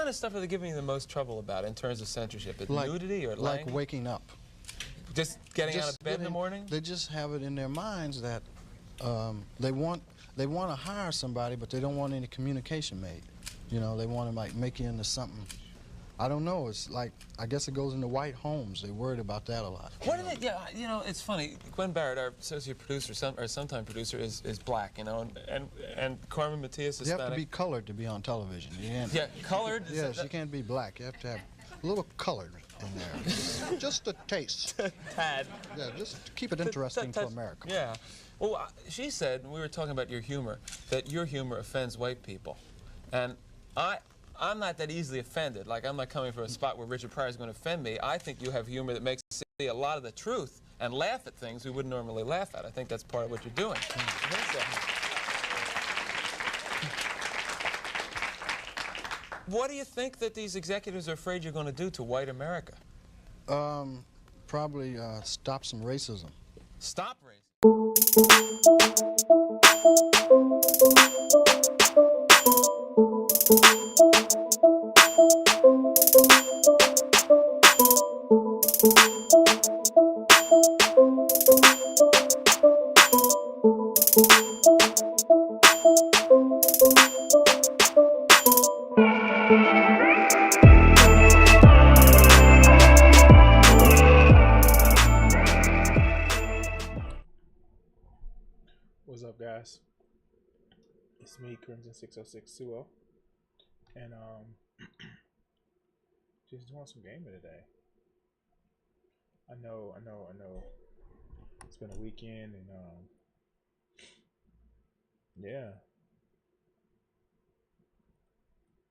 kind of stuff are they giving you the most trouble about in terms of censorship? Nudity or like language? waking up. Just getting out of bed in the morning? They just have it in their minds that they want to hire somebody, but they don't want any communication made. You know, they want to like make you into something. I don't know. It's like, I guess it goes into white homes. They're worried about that a lot. What did it? Yeah, you know, it's funny. Gwen Barrett, our associate producer, or sometime producer, is black. You know, and Carmen Matias is Hispanic. You have to be colored to be on television. You can't, yeah, colored. Yes, you can't be black. You have to have a little colored in there, just a taste. Tad. Yeah, just to keep it interesting to America. Yeah. Well, she said, and we were talking about your humor, that your humor offends white people, and I'm not that easily offended. Like, I'm not coming from a spot where Richard Pryor is going to offend me. I think you have humor that makes us see a lot of the truth and laugh at things we wouldn't normally laugh at. I think that's part of what you're doing. What do you think that these executives are afraid you're going to do to white America? Probably stop some racism. Stop racism? What's up, guys? It's me, Crimson 60620, and just doing some gaming today. I know. It's been a weekend, and yeah.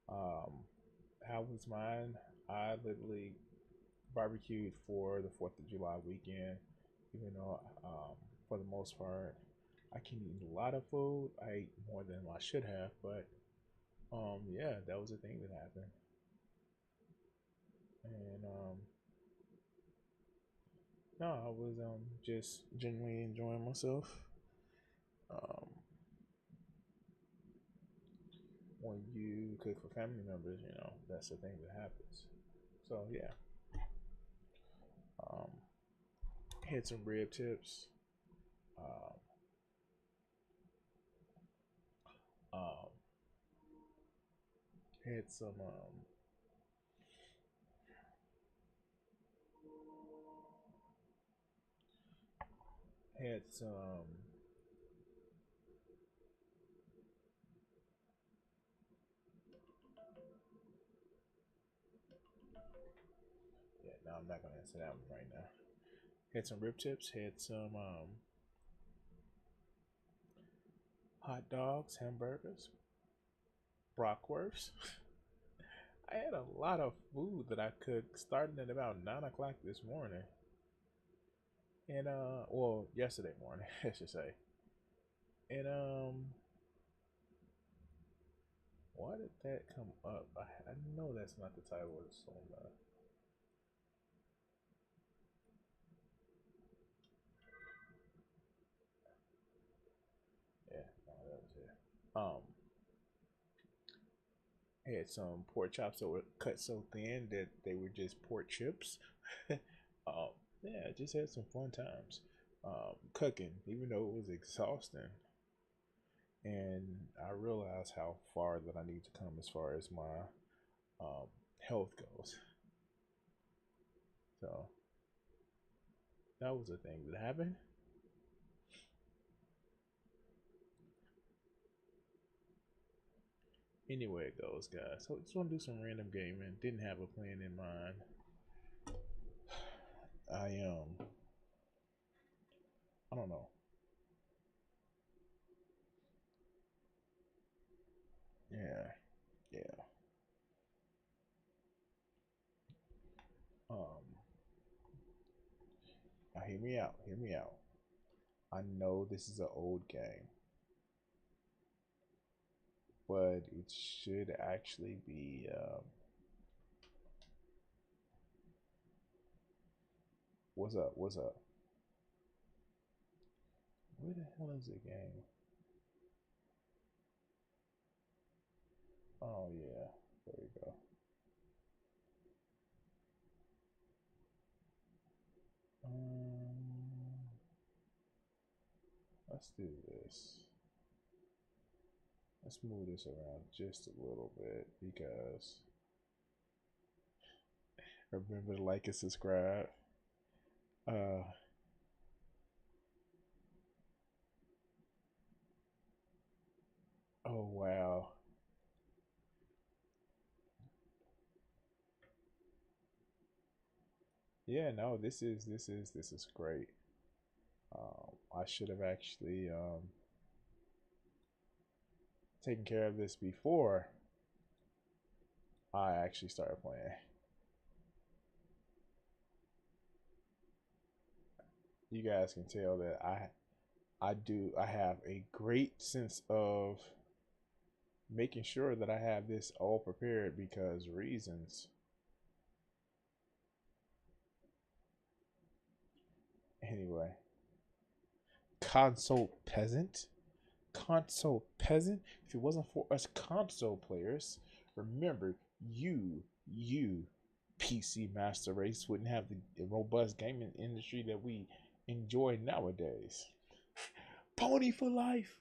How was mine? I literally barbecued for the 4th of July weekend, even though for the most part I can eat a lot of food. I ate more than I should have, but yeah, that was a thing that happened. And no, I was just genuinely enjoying myself. When you cook for family members, you know, that's the thing that happens. So yeah. Had some rib tips. Had some had some yeah, no, I'm not gonna answer that one right now. Had some rib tips, had some hot dogs, hamburgers, bratwurst. I had a lot of food that I cooked starting at about 9 o'clock this morning. And well, yesterday morning, I should say. And why did that come up? I know that's not the title of the song. Yeah, no, that was it. Had some pork chops that were cut so thin that they were just pork chips. Yeah, just had some fun times cooking, even though it was exhausting. And I realized how far that I need to come as far as my health goes. So that was a thing that happened. Anyway, it goes, guys. So just want to do some random gaming. Didn't have a plan in mind. I don't know. Yeah, yeah. Um, Now hear me out. Hear me out. I know this is an old game, but it should actually be. What's up? What's up? Where the hell is the game? Oh yeah, there you go. let's do this. Let's move this around just a little bit because remember to like and subscribe. Oh wow. Yeah, no, this is great. I should have actually taken care of this before I actually started playing. You guys can tell that I have a great sense of making sure that I have this all prepared because reasons. Anyway, console peasant. Console peasant. If it wasn't for us console players, remember you PC master race wouldn't have the robust gaming industry that we enjoy nowadays. Pony for life.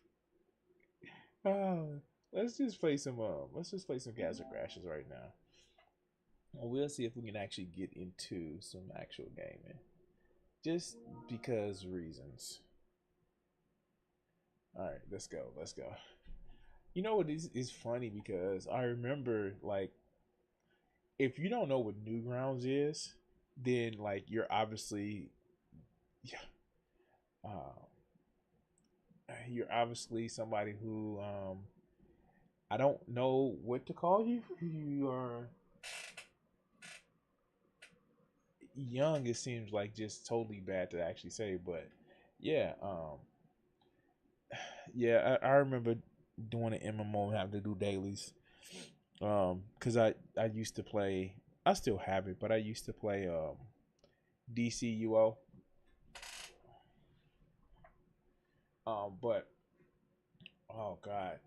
Let's just play some Gaza Crashes right now. And we'll see if we can actually get into some actual gaming. Just because reasons. Alright, let's go. You know what is funny because I remember like if you don't know what Newgrounds is, then like you're obviously you're obviously somebody who I don't know what to call you. You are young. It seems like just totally bad to actually say, but yeah, yeah. I remember doing an MMO and having to do dailies, because I used to play. I still have it, but I used to play DCUO. But oh god,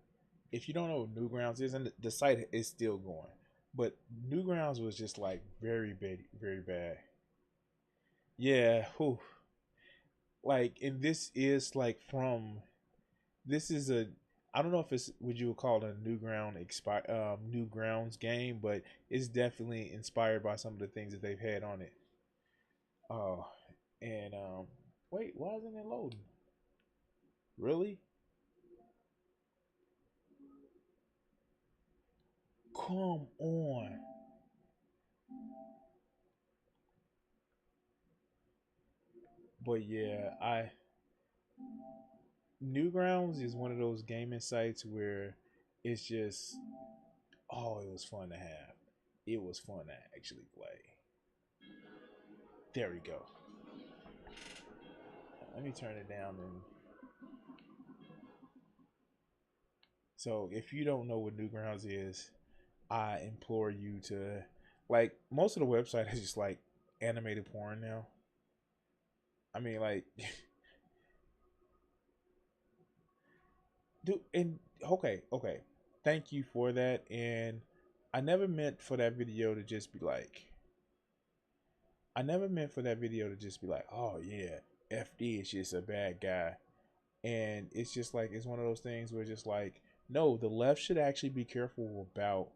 if you don't know what Newgrounds is, and the site is still going, but Newgrounds was just like very bad, very bad. Yeah, whew. Like, and this is like from this is a I don't know if it's what you would call a Newgrounds game, but it's definitely inspired by some of the things that they've had on it. Oh, and wait, why isn't it loading? Really? Come on. But yeah, I Newgrounds is one of those gaming sites where it's just oh, it was fun to have. It was fun to actually play. There we go. Let me turn it down and so if you don't know what Newgrounds is, I implore you to like most of the website is just like animated porn now. I mean like dude and okay. Thank you for that and I never meant for that video to just be like I never meant for that video to just be like, oh yeah, FD is just a bad guy. And it's just like it's one of those things where just like no, the left should actually be careful about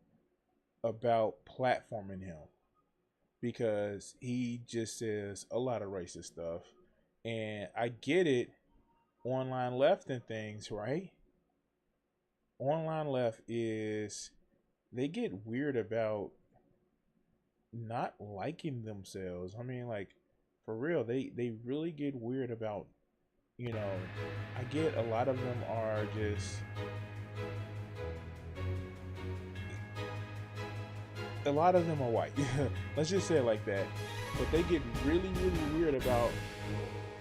platforming him because he just says a lot of racist stuff. And I get it, online left and things, right? Online left is they get weird about not liking themselves. I mean, like for real, they really get weird about I get a lot of them are just a lot of them are white. Let's just say it like that. But they get really, really weird about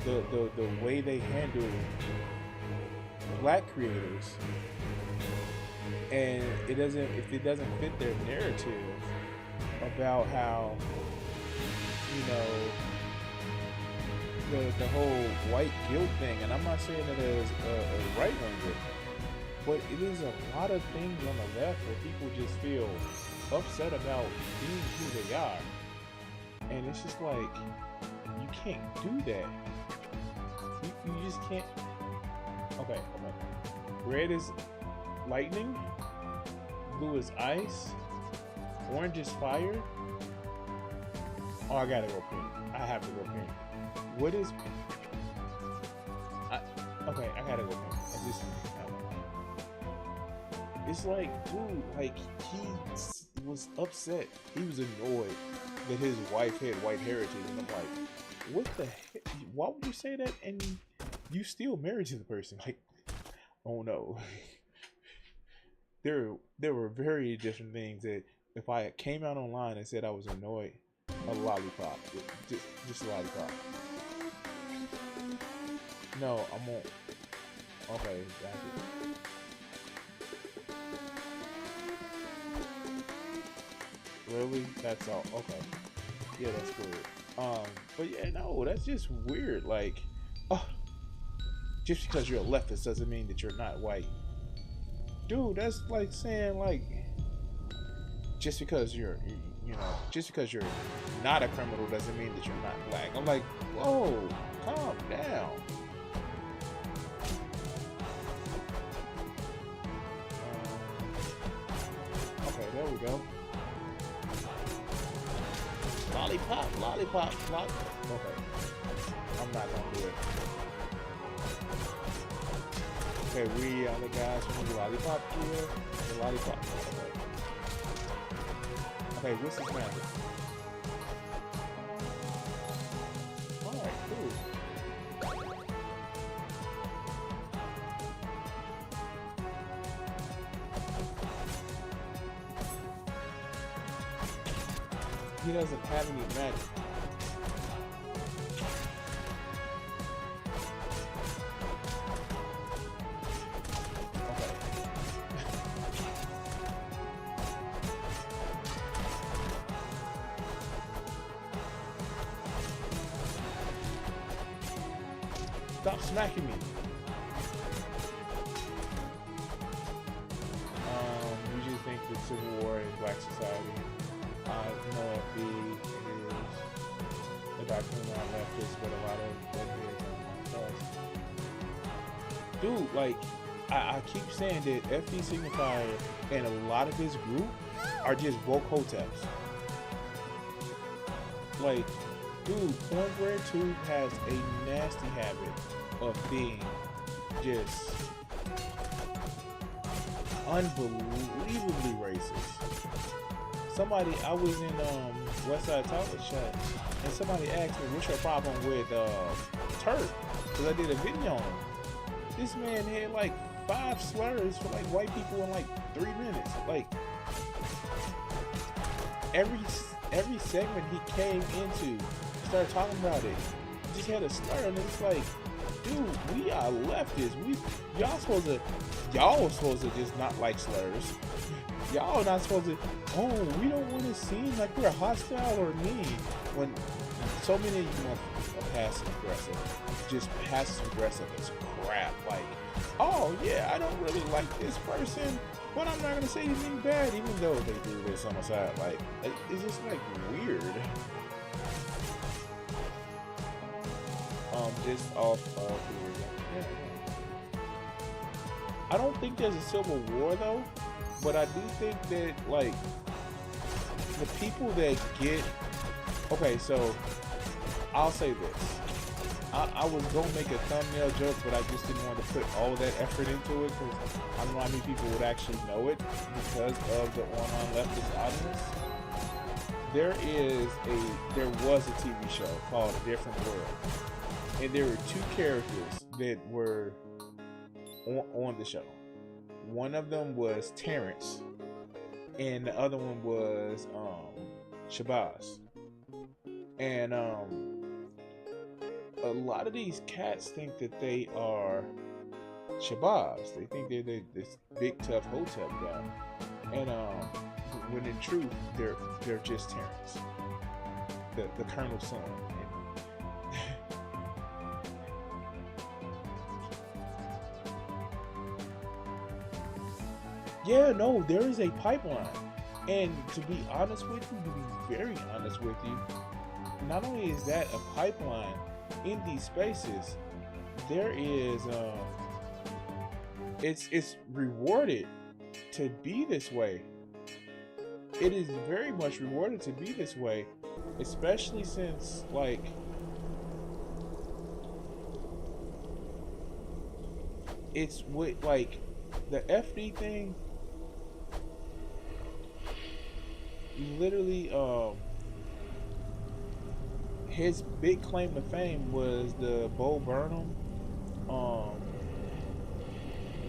the way they handle black creators. And it doesn't if it doesn't fit their narrative about how the whole white guilt thing, and I'm not saying that as a right winger, but it is a lot of things on the left where people just feel upset about being who they are, and it's just like you can't do that. You just can't. Okay. Red is lightning. Blue is ice. Orange is fire. Oh, I gotta go pink. I have to go pink. What is? Okay, I gotta go pink. It's like, dude, like he was upset. He was annoyed that his wife had white heritage, and I'm like, what the heck? Why would you say that? And you still married to the person? Like, oh no. There were very different things that if I came out online and said I was annoyed, a lollipop, just a lollipop. No, I won't. Okay, that's it. Really? That's all. Okay. Yeah, that's weird. But yeah, no, that's just weird. Like, oh, just because you're a leftist doesn't mean that you're not white. Dude, that's like saying like just because you're not a criminal doesn't mean that you're not black. I'm like, whoa, calm down. Okay, there we go. Lollipop. Okay, I'm not gonna do it. Okay, we are the guys from the lollipop here. The lollipop. Okay, what's this magic? Alright, cool. He doesn't have any magic. Stop smacking me. You just think the Civil War in Black society. No, it is a documentary on leftists, but a lot of redheads on dude, like, I keep saying that FD Signifier and a lot of his group are just woke hoteps. Like, dude, Cornbread Tube has a nasty habit of being just unbelievably racist. Somebody, I was in Westside Talent Chat, and somebody asked me, what's your problem with Turk? Because I did a video on him. This man had like 5 slurs for like white people in like 3 minutes. Like, every segment he came into, started talking about it, he just had a slur, and it's like, dude, we are leftists. Y'all supposed to just not like slurs. Y'all not supposed to, we don't want to seem like we're hostile or mean. When so many of you are passive aggressive, just passive aggressive is crap. Like, oh yeah, I don't really like this person, but I'm not gonna say anything bad, even though they do this on the side. Like it's just like weird. Just off of yeah. I don't think there's a civil war though, but I do think that like the people that get okay, so I'll say this. I was gonna make a thumbnail joke, but I just didn't want to put all that effort into it because I don't know how many people would actually know it because of the online leftist audience. There was a TV show called A Different World, and there were 2 characters that were on the show. One of them was Terrence, and the other one was Shabazz. And a lot of these cats think that they are Shabazz. They think they're this big tough hotep guy, and when in truth they're just Terrence, the Colonel's son. Yeah, no, there is a pipeline. And to be honest with you, to be very honest with you, not only is that a pipeline in these spaces, there is it's rewarded to be this way. It is very much rewarded to be this way, especially since like it's with like the FD thing. Literally, his big claim to fame was the Bo Burnham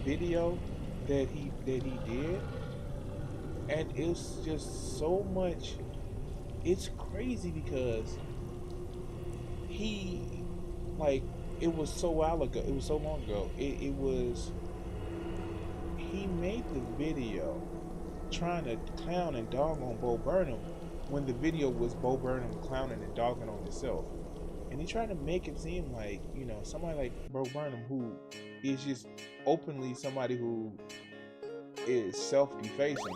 video that he did, and it's just so much. It's crazy because he like it was so while ago. It was so long ago. It was he made the video trying to clown and dog on Bo Burnham when the video was Bo Burnham clowning and dogging on himself. And he tried to make it seem like, you know, somebody like Bo Burnham who is just openly somebody who is self-defacing.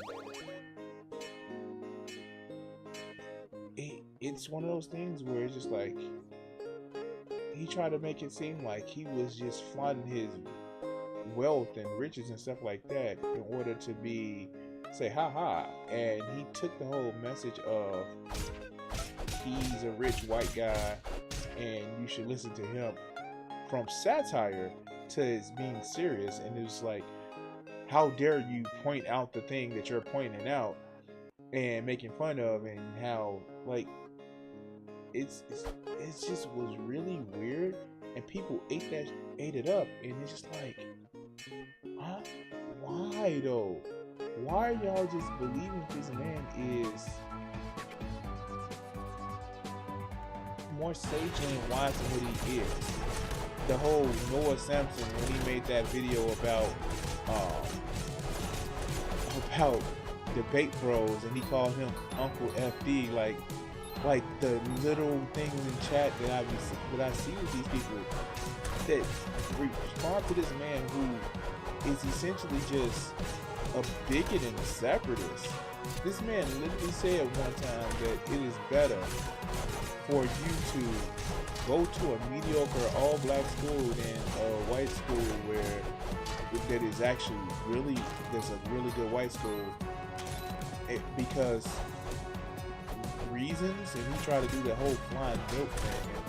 It's one of those things where it's just like he tried to make it seem like he was just flaunting his wealth and riches and stuff like that in order to be say haha, and he took the whole message of he's a rich white guy and you should listen to him from satire to it's being serious. And it's like, how dare you point out the thing that you're pointing out and making fun of, and how like it's just was really weird, and people ate it up, and it's just like, huh? Why though? Why are y'all just believing this man is more sagely and wise than what he is? The whole Noah Sampson, when he made that video about debate bros, and he called him Uncle FD, like the little things in chat that I see with these people that respond to this man who is essentially just a bigot and a separatist. This man literally said one time that it is better for you to go to a mediocre all-black school than a white school that is actually there's a really good white school, because reasons. And he tried to do the whole flying milk thing, and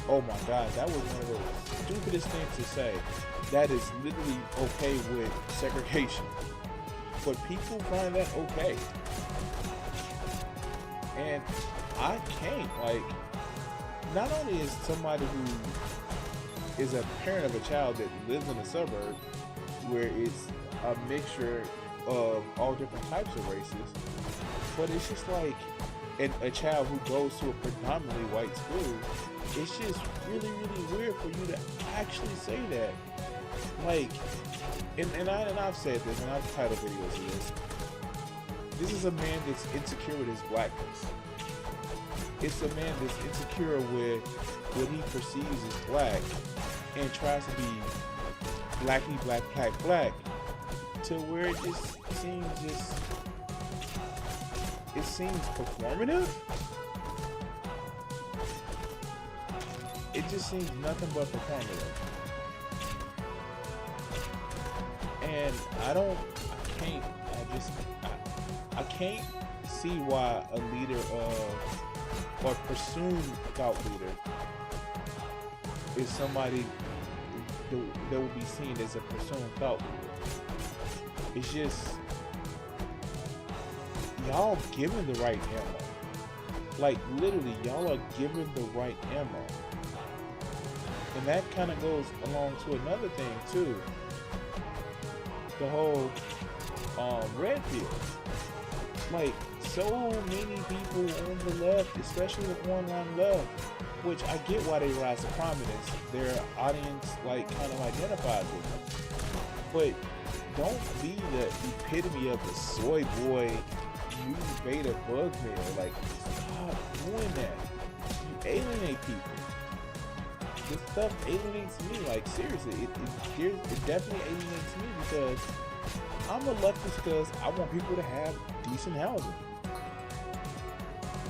oh my god, that was one of those stupidest things to say. That is literally okay with segregation, but people find that okay, and I can't. Like, not only is somebody who is a parent of a child that lives in a suburb where it's a mixture of all different types of races, but it's just like a child who goes to a predominantly white school. It's just really, really weird for you to actually say that. Like, and I've said this, and I've titled videos of this. This is a man that's insecure with his blackness. It's a man that's insecure with what he perceives as black, and tries to be blacky black black black, to where it just seems performative. It just seems nothing but performative. And I can't see why a leader of, or presumed thought leader, is somebody that will be seen as a presumed thought leader. It's just, y'all given the right ammo. Like, literally, y'all are given the right ammo. And that kind of goes along to another thing too. The whole red pill. Like, so many people on the left, especially the online left, which I get why they rise to prominence. Their audience like kind of identifies with them. But don't be the epitome of the soy boy, you beta bug male. Like, stop doing that. You alienate people. This stuff alienates me. Like, seriously, it definitely alienates me, because I'm a leftist because I want people to have decent housing.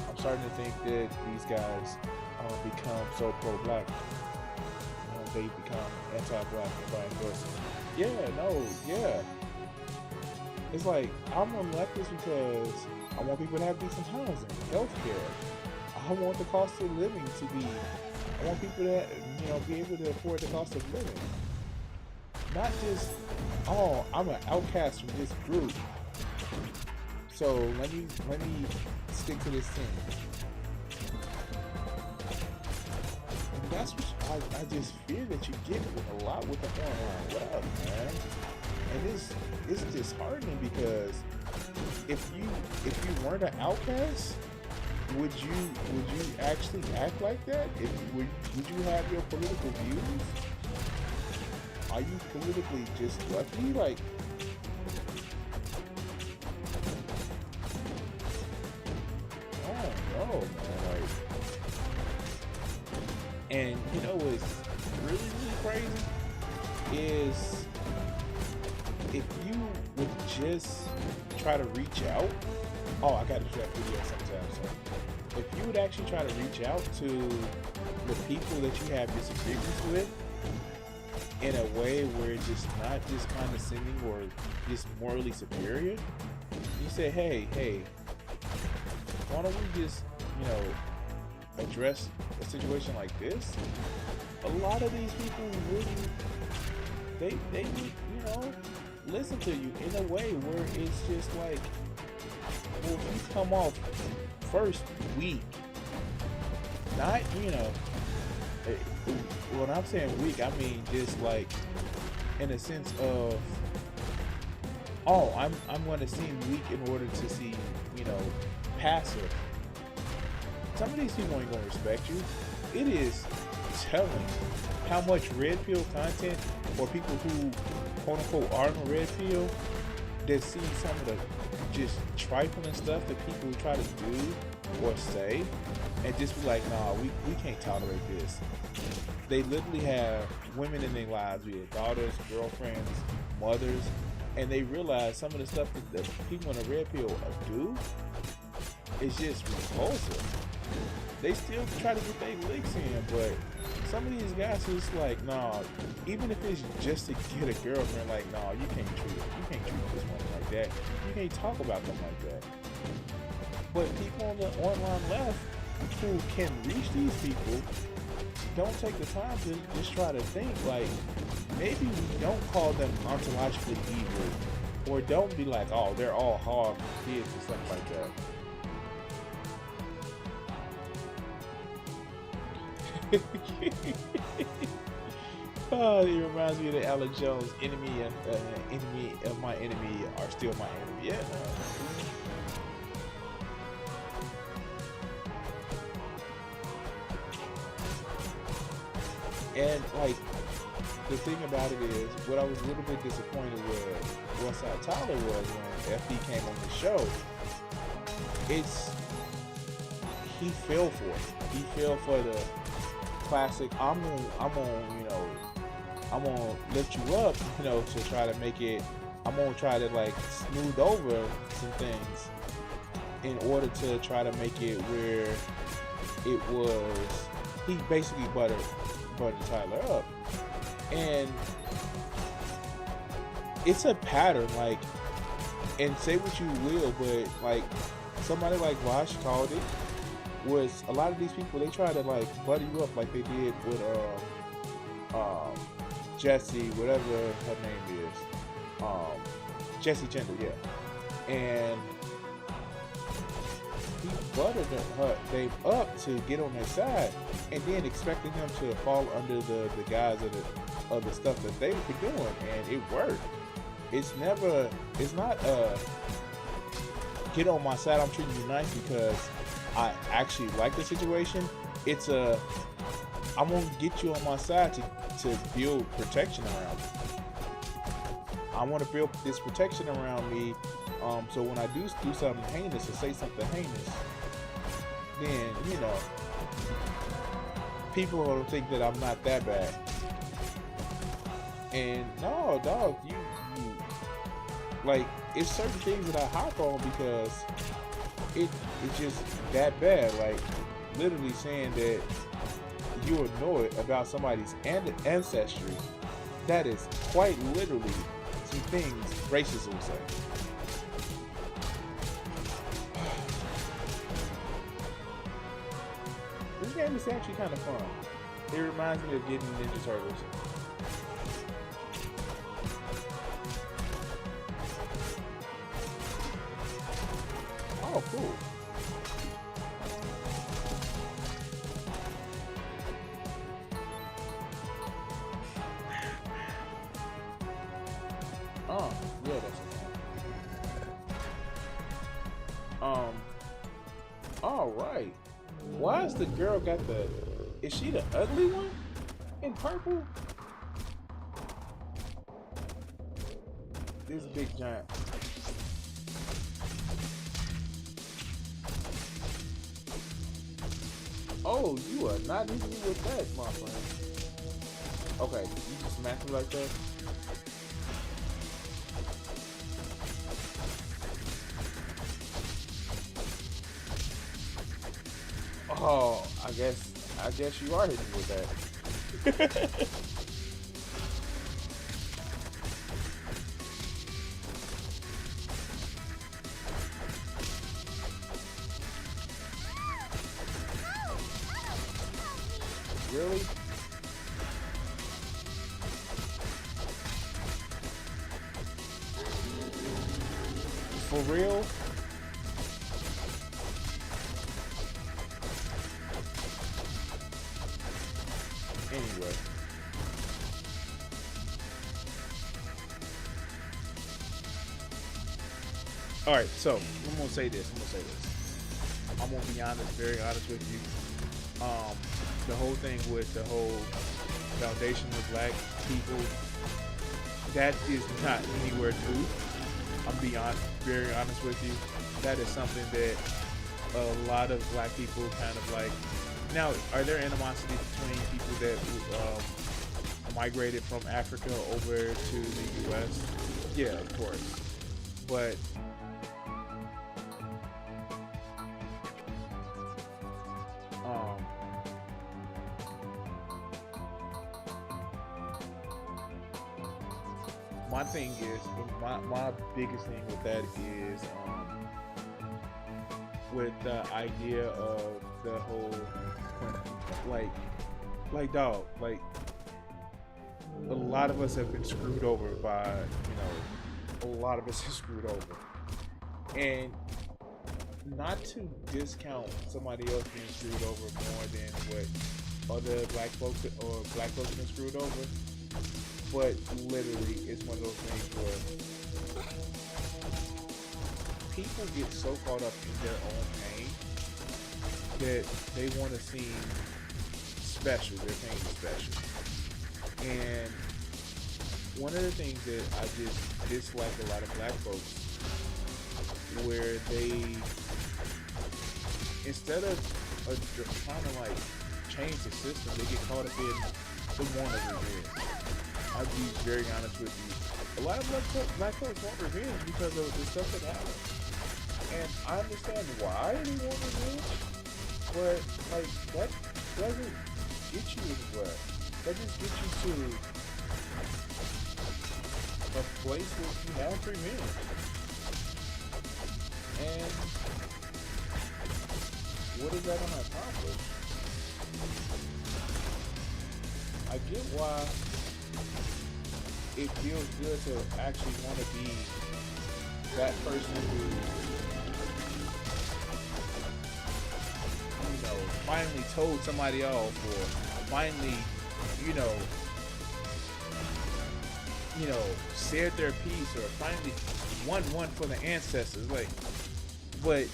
I'm starting to think that these guys become so pro-black. They become anti-black and vice versa. no, yeah. It's like I'm on leftist because I want people to have decent housing, healthcare. I want the cost of living to be. I want people to, be able to afford the cost of living. Not just, oh, I'm an outcast from this group, so let me stick to this thing. And that's what I just fear that you get a lot with the online web, man. And it's disheartening because if you weren't an outcast, would you actually act like that? Would you have your political views? Are you politically just lucky? Like, I don't know, man. Like, and you know what's really crazy is if you would just try to reach out. Oh, I gotta do that video sometime. So, if you would actually try to reach out to the people that you have disagreements with in a way where it's just not just condescending or just morally superior, you say, hey, why don't we just, address a situation like this? A lot of these people wouldn't, they listen to you in a way where it's just like, well, if you come off first weak, not, when I'm saying weak, I mean just like in a sense of, oh, I'm going to seem weak in order to seem, passive. Some of these people ain't going to respect you. It is telling how much red pill content or people who quote unquote are on red pill that see some of the just trifling stuff that people try to do or say and just be like, nah, we can't tolerate this. They literally have women in their lives, be it daughters, girlfriends, mothers, and they realize some of the stuff that the people in the red pill do is just repulsive. They still try to get their licks in, but some of these guys are just like, nah, even if it's just to get a girlfriend, like, nah, you can't treat this woman like that. You can't talk about them like that. But people on the online left who can reach these people don't take the time to just try to think, like, maybe we don't call them ontologically evil, or don't be like, oh, they're all hard kids and stuff like that. Oh, it reminds me of the Alex Jones enemy of my enemy are still my enemy. Yeah. And like the thing about it is, what I was a little bit disappointed with Westside Tyler was when FD came on the show. He fell for it. He fell for the classic. I'm gonna lift you up, to try to make it. I'm gonna try to like smooth over some things in order to try to make it where it was. He basically buttered Tyler up, and it's a pattern. Like, and say what you will, but like somebody like Vosh called it. Was a lot of these people, they try to like butter you up like they did with Jessie, whatever her name is, Jessie Gender, yeah, and he buttered them up to get on their side, and then expecting them to fall under the guise of the stuff that they were doing, and it worked. It's not get on my side, I'm treating you nice because I actually like the situation. It's I'm gonna get you on my side to build protection around me. I want to build this protection around me, so when I do something heinous or say something heinous, then people will think that I'm not that bad. And no, dog, you like, it's certain things that I hop on because it's just that bad. Like, literally saying that you're annoyed about somebody's ancestry That is quite literally some things racists will say. This game is actually kind of fun. It reminds me of getting Ninja Turtles. Oh, cool. Oh, yeah, that's all right. Why is the girl got the? Is she the ugly one in purple? This big giant. Oh, you are not hitting me with that, my friend. Okay, you just smack me like that. Oh, I guess you are hitting me with that. Really? For real? Anyway. Alright, so I'm gonna say this. I'm gonna be honest, very honest with you. The whole thing with the whole foundation of black people, that is not anywhere new. I'm being very honest with you. That is something that a lot of black people kind of like. Now, are there animosity between people that migrated from Africa over to the U.S.? Yeah, of course. But my thing is, my biggest thing with that is with the idea of the whole like dog, like a lot of us have been screwed over by, a lot of us are screwed over, and not to discount somebody else being screwed over more than what other black folks have been screwed over. But literally, it's one of those things where people get so caught up in their own pain that they want to seem special. Their pain is special. And one of the things that I just dislike a lot of black folks, where they, instead of trying to like change the system, they get caught up in the one over here. I'll be very honest with you. A lot of black folks want revenge because of the stuff that happened. And I understand why they want revenge, but like that doesn't get you anywhere. That just gets you to a place where you have revenge. And what is that gonna accomplish? I get why it feels good to actually want to be that person who, finally told somebody off, or finally, said their piece, or finally won one for the ancestors. But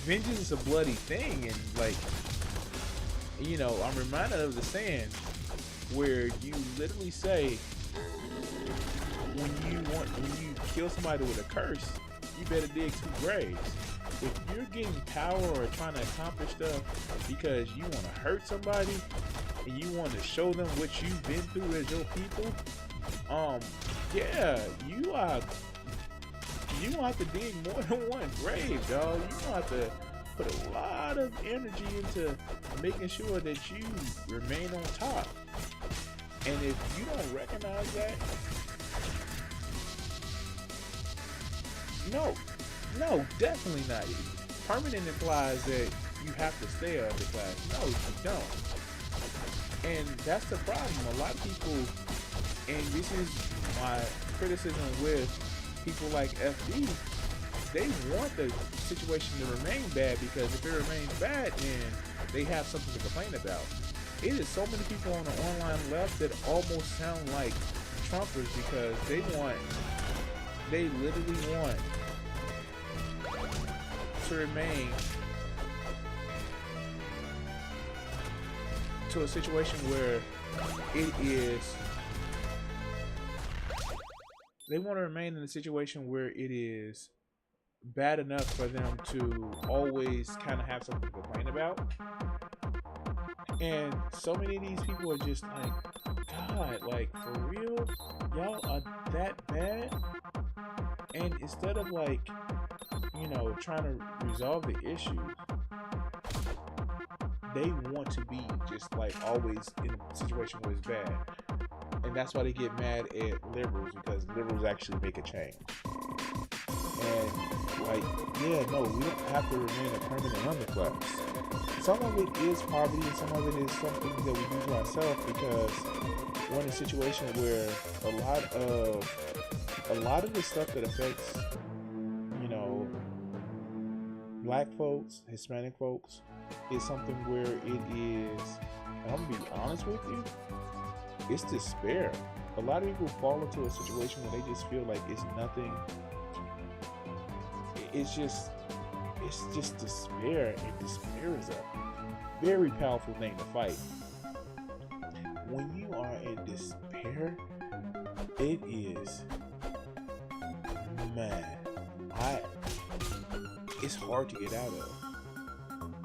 vengeance is a bloody thing, and I'm reminded of the saying where you literally say, when you kill somebody with a curse, you better dig 2 graves. If you're getting power or trying to accomplish stuff because you want to hurt somebody and you want to show them what you've been through as your people, you have to dig more than 1 grave, dog. You have to put a lot of energy into making sure that you remain on top. And if you don't recognize that, no, definitely not. Permanent implies that you have to stay underclass. No, you don't. And that's the problem. A lot of people, and this is my criticism with people like FD, they want the situation to remain bad, because if it remains bad, then they have something to complain about. It is so many people on the online left that almost sound like Trumpers, because they literally want to remain to a situation where it is, they want to remain in a situation where it is bad enough for them to always kind of have something to complain about. And so many of these people are just like, God, like, for real? Y'all are that bad? And instead of, like, you know, trying to resolve the issue, they want to be just like always in a situation where it's bad. And that's why they get mad at liberals, because liberals actually make a change. And like, yeah, no, we don't have to remain a permanent underclass. Some of it is poverty, and some of it is something that we do to ourselves, because we're in a situation where a lot of the stuff that affects, you know, black folks, Hispanic folks, is something where it is, and I'm gonna be honest with you, it's despair. A lot of people fall into a situation where they just feel like it's nothing. It's just despair, and despair is a very powerful thing to fight. When you are in despair, it is, man, it's hard to get out of.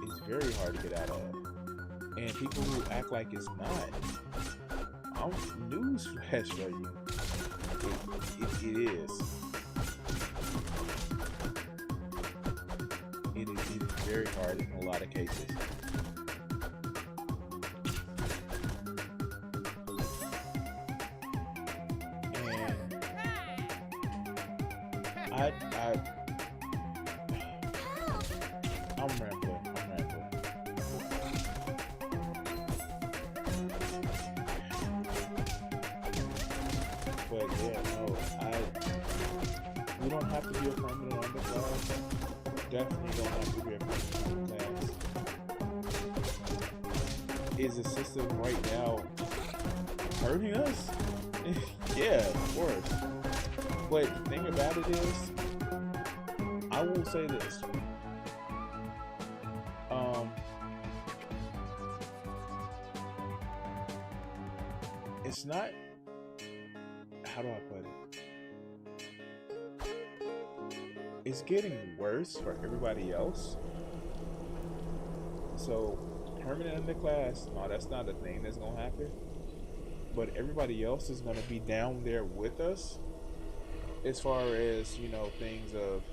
It's very hard to get out of. And people who act like it's not, I'm newsflash for you. It is. It is very hard in a lot of cases. And I'm rambling. But yeah, no, we don't have to be a permanent underclass. Definitely don't have to be a permanent underclass. Is the system right now hurting us? Yeah, of course. But the thing about it is, I will say this. It's not, how do I put it? It's getting worse for everybody else. So, permanent underclass, no, that's not a thing that's gonna happen. But everybody else is gonna be down there with us, as far as, you know, things of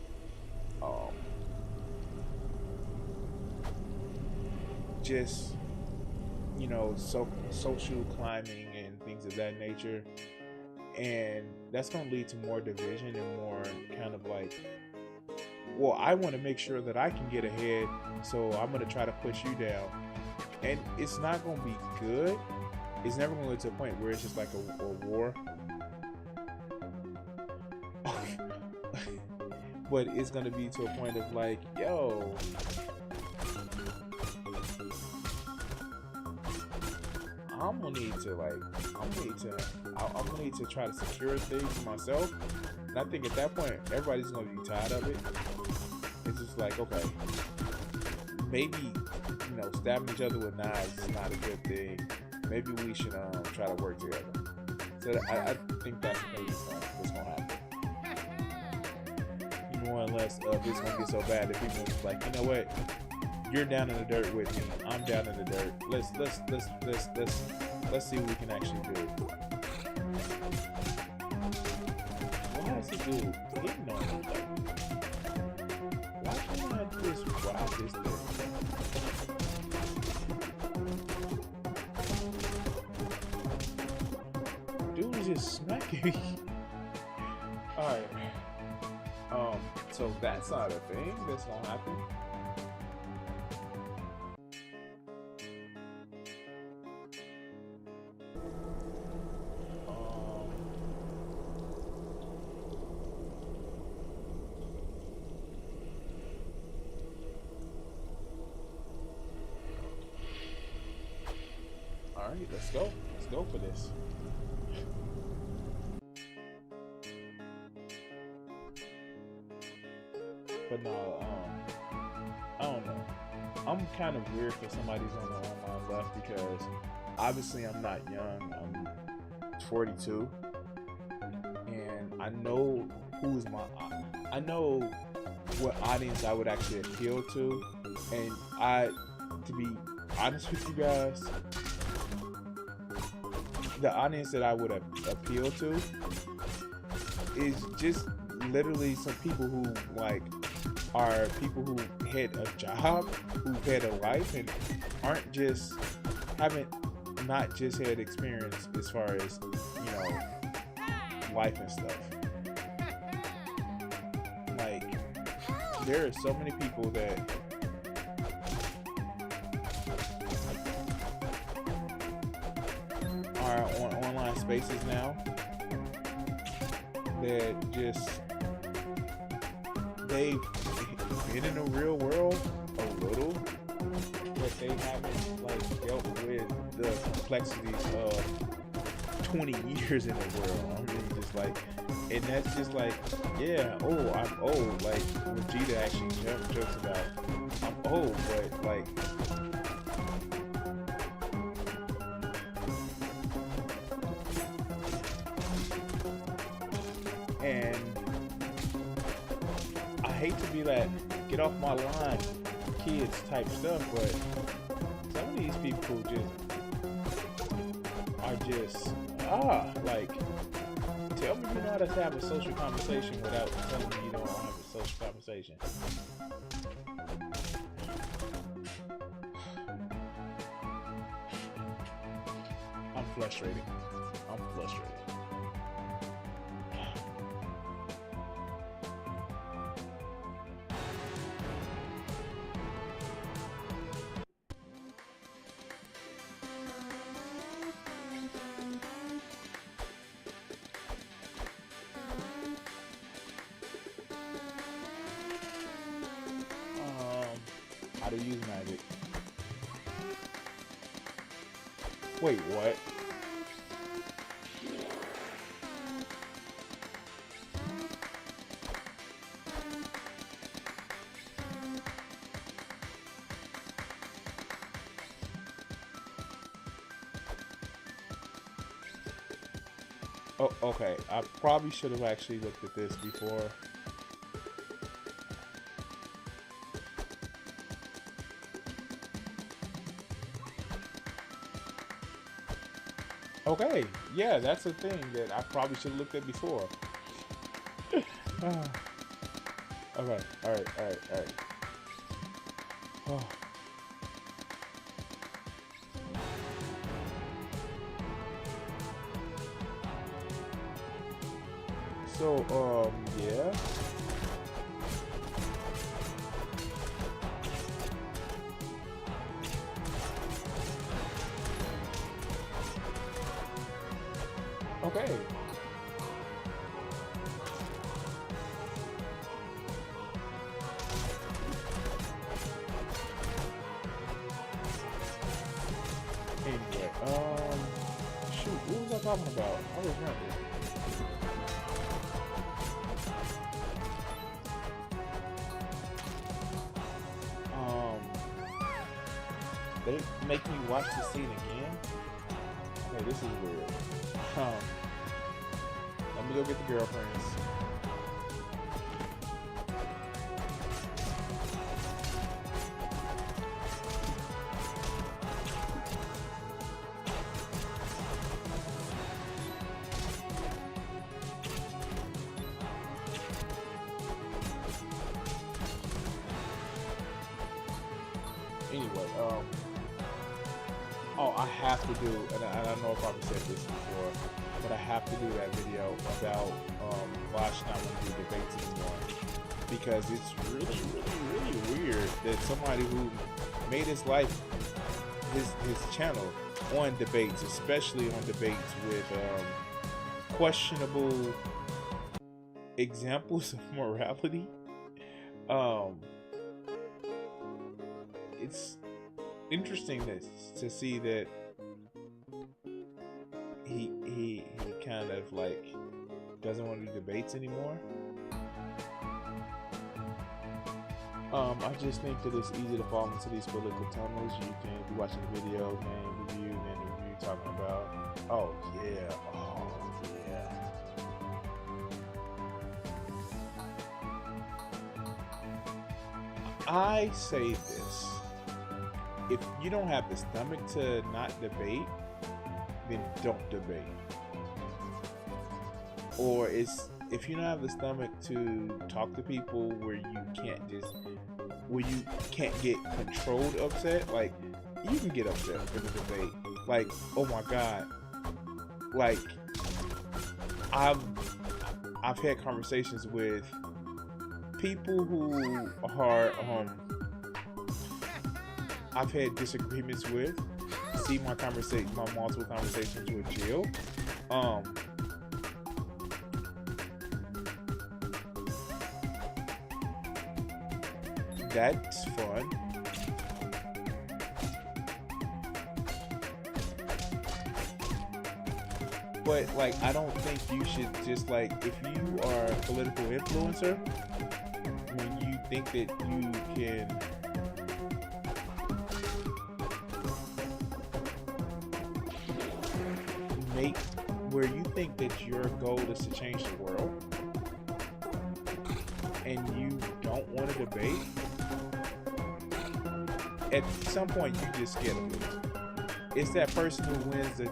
just, you know, social climbing and things of that nature. And that's going to lead to more division and more kind of like, well, I want to make sure that I can get ahead, so I'm going to try to push you down. And it's not going to be good. It's never going to get to a point where it's just like a war. But it's going to be to a point of like, yo, I'm gonna need to try to secure things for myself. And I think at that point, everybody's gonna be tired of it. It's just like, okay, maybe, you know, stabbing each other with knives is not a good thing. Maybe we should try to work together. So I think that's what's gonna happen. More or less, it's gonna get so bad that people are just like, you know what? You're down in the dirt with me. I'm down in the dirt. Let's see what we can actually do. Why is this dude hitting on me? Why can't I do? just ride this thing. Dude is just smacking me. Alright. So that's not a thing that's gonna happen. Alright, let's go. Let's go for this. But no, I don't know. I'm kind of weird for somebody's on the online left because obviously I'm not young. I'm 42, and I know I know what audience I would actually appeal to, and to be honest with you guys, the audience that I would appeal to is just literally some people who like are people who had a job, who've had a life, and not just had experience as far as, you know, life and stuff. Like, there are so many people that are on online spaces now that just, they've been in the real world a little, but they haven't like dealt with the complexities of 20 years in the world. I mean, just like, and that's just like, yeah, oh, I'm old. Like Vegeta actually jokes about, I'm old, but like, and I hate to be that get off my line kids type stuff, but some of these people are just like, tell me you know how to have a social conversation without telling me you don't have a social conversation. I'm frustrated. How to use magic. Wait, what? Oh, okay. I probably should have actually looked at this before. Okay, yeah, that's a thing that I probably should have looked at before. Okay, alright. Oh. So, yeah. Okay. Anyway, shoot, what was I talking about? I remember. They make me watch the scene again? Hey, this is weird. Let me go get the girlfriends. Anyway, oh, I have to do, and I don't know if I've said this before, but I have to do that video about why I should not want to do debates anymore, because it's really, really, really weird that somebody who made his life, his channel on debates, especially on debates with questionable examples of morality, it's interesting to see that he kind of like doesn't want to do debates anymore. I just think that it's easy to fall into these political tunnels. You can be watching the video, man, review, and then the review talking about, oh yeah. I say this: if you don't have the stomach to not debate, then don't debate. Or if you don't have the stomach to talk to people where you can't get controlled upset, like you can get upset in a debate. Like, oh my God, like I've had conversations with people who are I've had disagreements with. See my multiple conversations with Jill. That's fun. But like, I don't think you should just like, if you are a political influencer, when you think that you can make, where you think that your goal is to change the world, and you don't want to debate, at some point you just get them. It's that person who wins the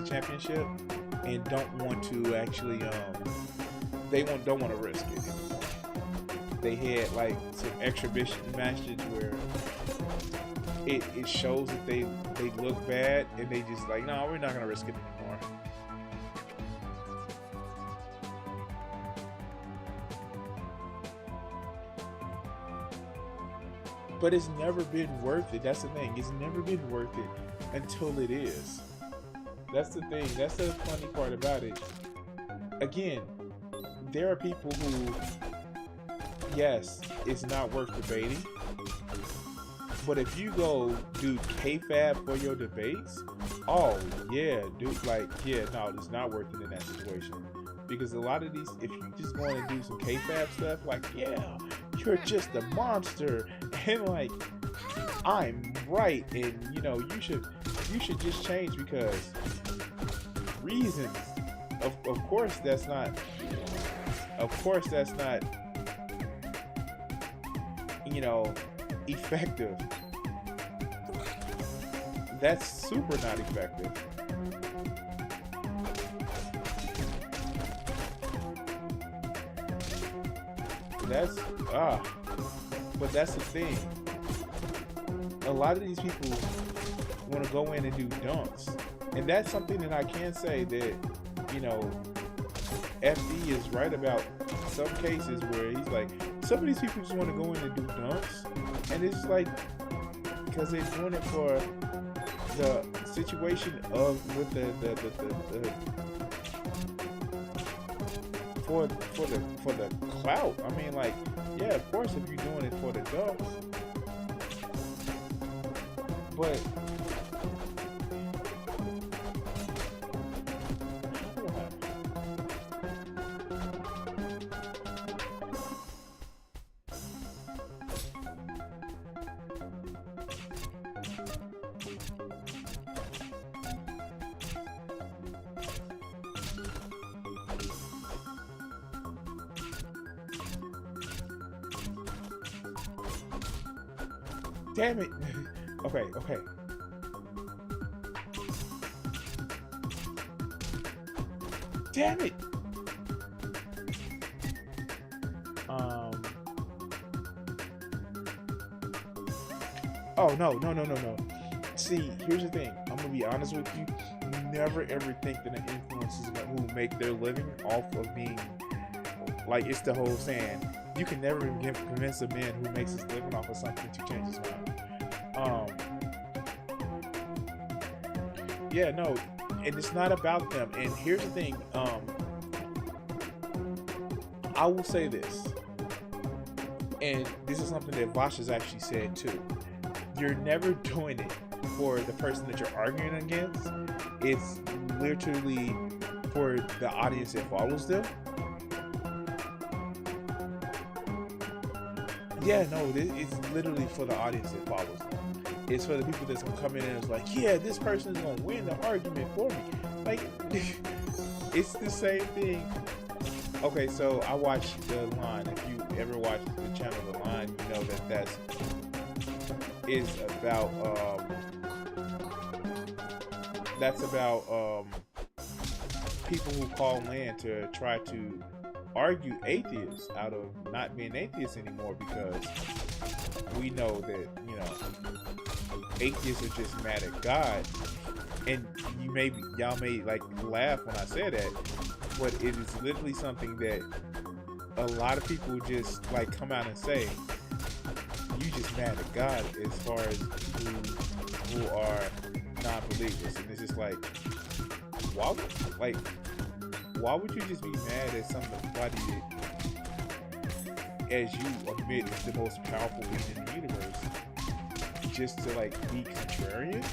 championship and don't want to actually don't want to risk it anymore. They had like some exhibition matches where it shows that they look bad, and they just like, no, we're not gonna risk it anymore. But it's never been worth it. That's the thing. It's never been worth it until it is. That's the thing. That's the funny part about it. Again, there are people who, yes, it's not worth debating. But if you go do KFAB for your debates, oh yeah, dude, like, yeah, no, it's not worth it in that situation. Because a lot of these, if you just want to do some KFAB stuff, like, yeah, you're just a monster, and like, I'm right, and you know, you should just change because reasons. Of course that's not, you know, effective. That's super not effective. But that's the thing. A lot of these people want to go in and do dunks, and that's something that I can say that, you know, FD is right about some cases where he's like, some of these people just want to go in and do dunks, and it's like, because they're doing it for the situation of with for the clout. I mean, like, yeah, of course, if you're doing it for the dunks, but damn it. Okay. Damn it. Oh, no. See, here's the thing. I'm gonna be honest with you. Never ever think that an influencer is who make their living off of being like, it's the whole saying. You can never convince a man who makes his living off of something to change his mind. Yeah, no, and it's not about them. And here's the thing. I will say this, and this is something that Vosh has actually said too. You're never doing it for the person that you're arguing against. It's literally for the audience that follows them. Yeah, no, it's literally for the audience that follows them. It's for the people that's gonna come in and it's like, yeah, this person is gonna win the argument for me. Like, it's the same thing. Okay, so I watched The Line. If you ever watched the channel The Line, you know that is about people who call in to try to argue atheists out of not being atheists anymore, because we know that, you know, atheists are just mad at God. And y'all may like laugh when I say that, but it is literally something that a lot of people just like come out and say. You just mad at God as far as who are non-believers, and it's just like, why would you just be mad at somebody that, as you admit, is the most powerful being in the universe, just to like be contrarian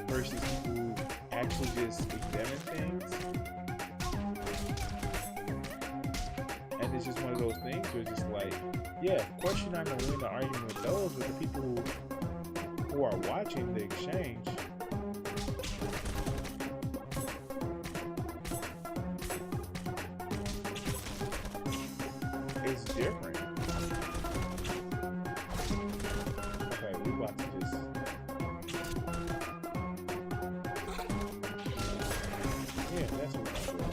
versus people who actually just examine things? And it's just one of those things where it's just like, yeah, of course you're not gonna win the argument with those, but the people who are watching the exchange, is different. Okay, we about to just. Yeah, that's what we're doing.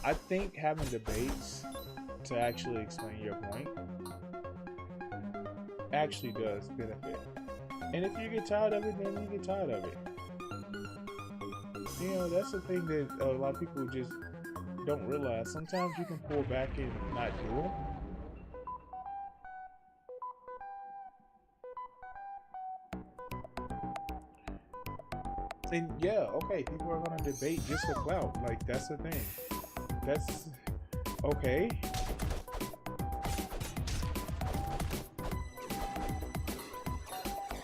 I think having debates to actually explain your point actually does benefit. And if you get tired of it, then you get tired of it. You know, that's the thing that a lot of people just don't realize. Sometimes you can pull back and not do it. And yeah, okay, people are gonna debate just for clout. Like, that's the thing. That's okay.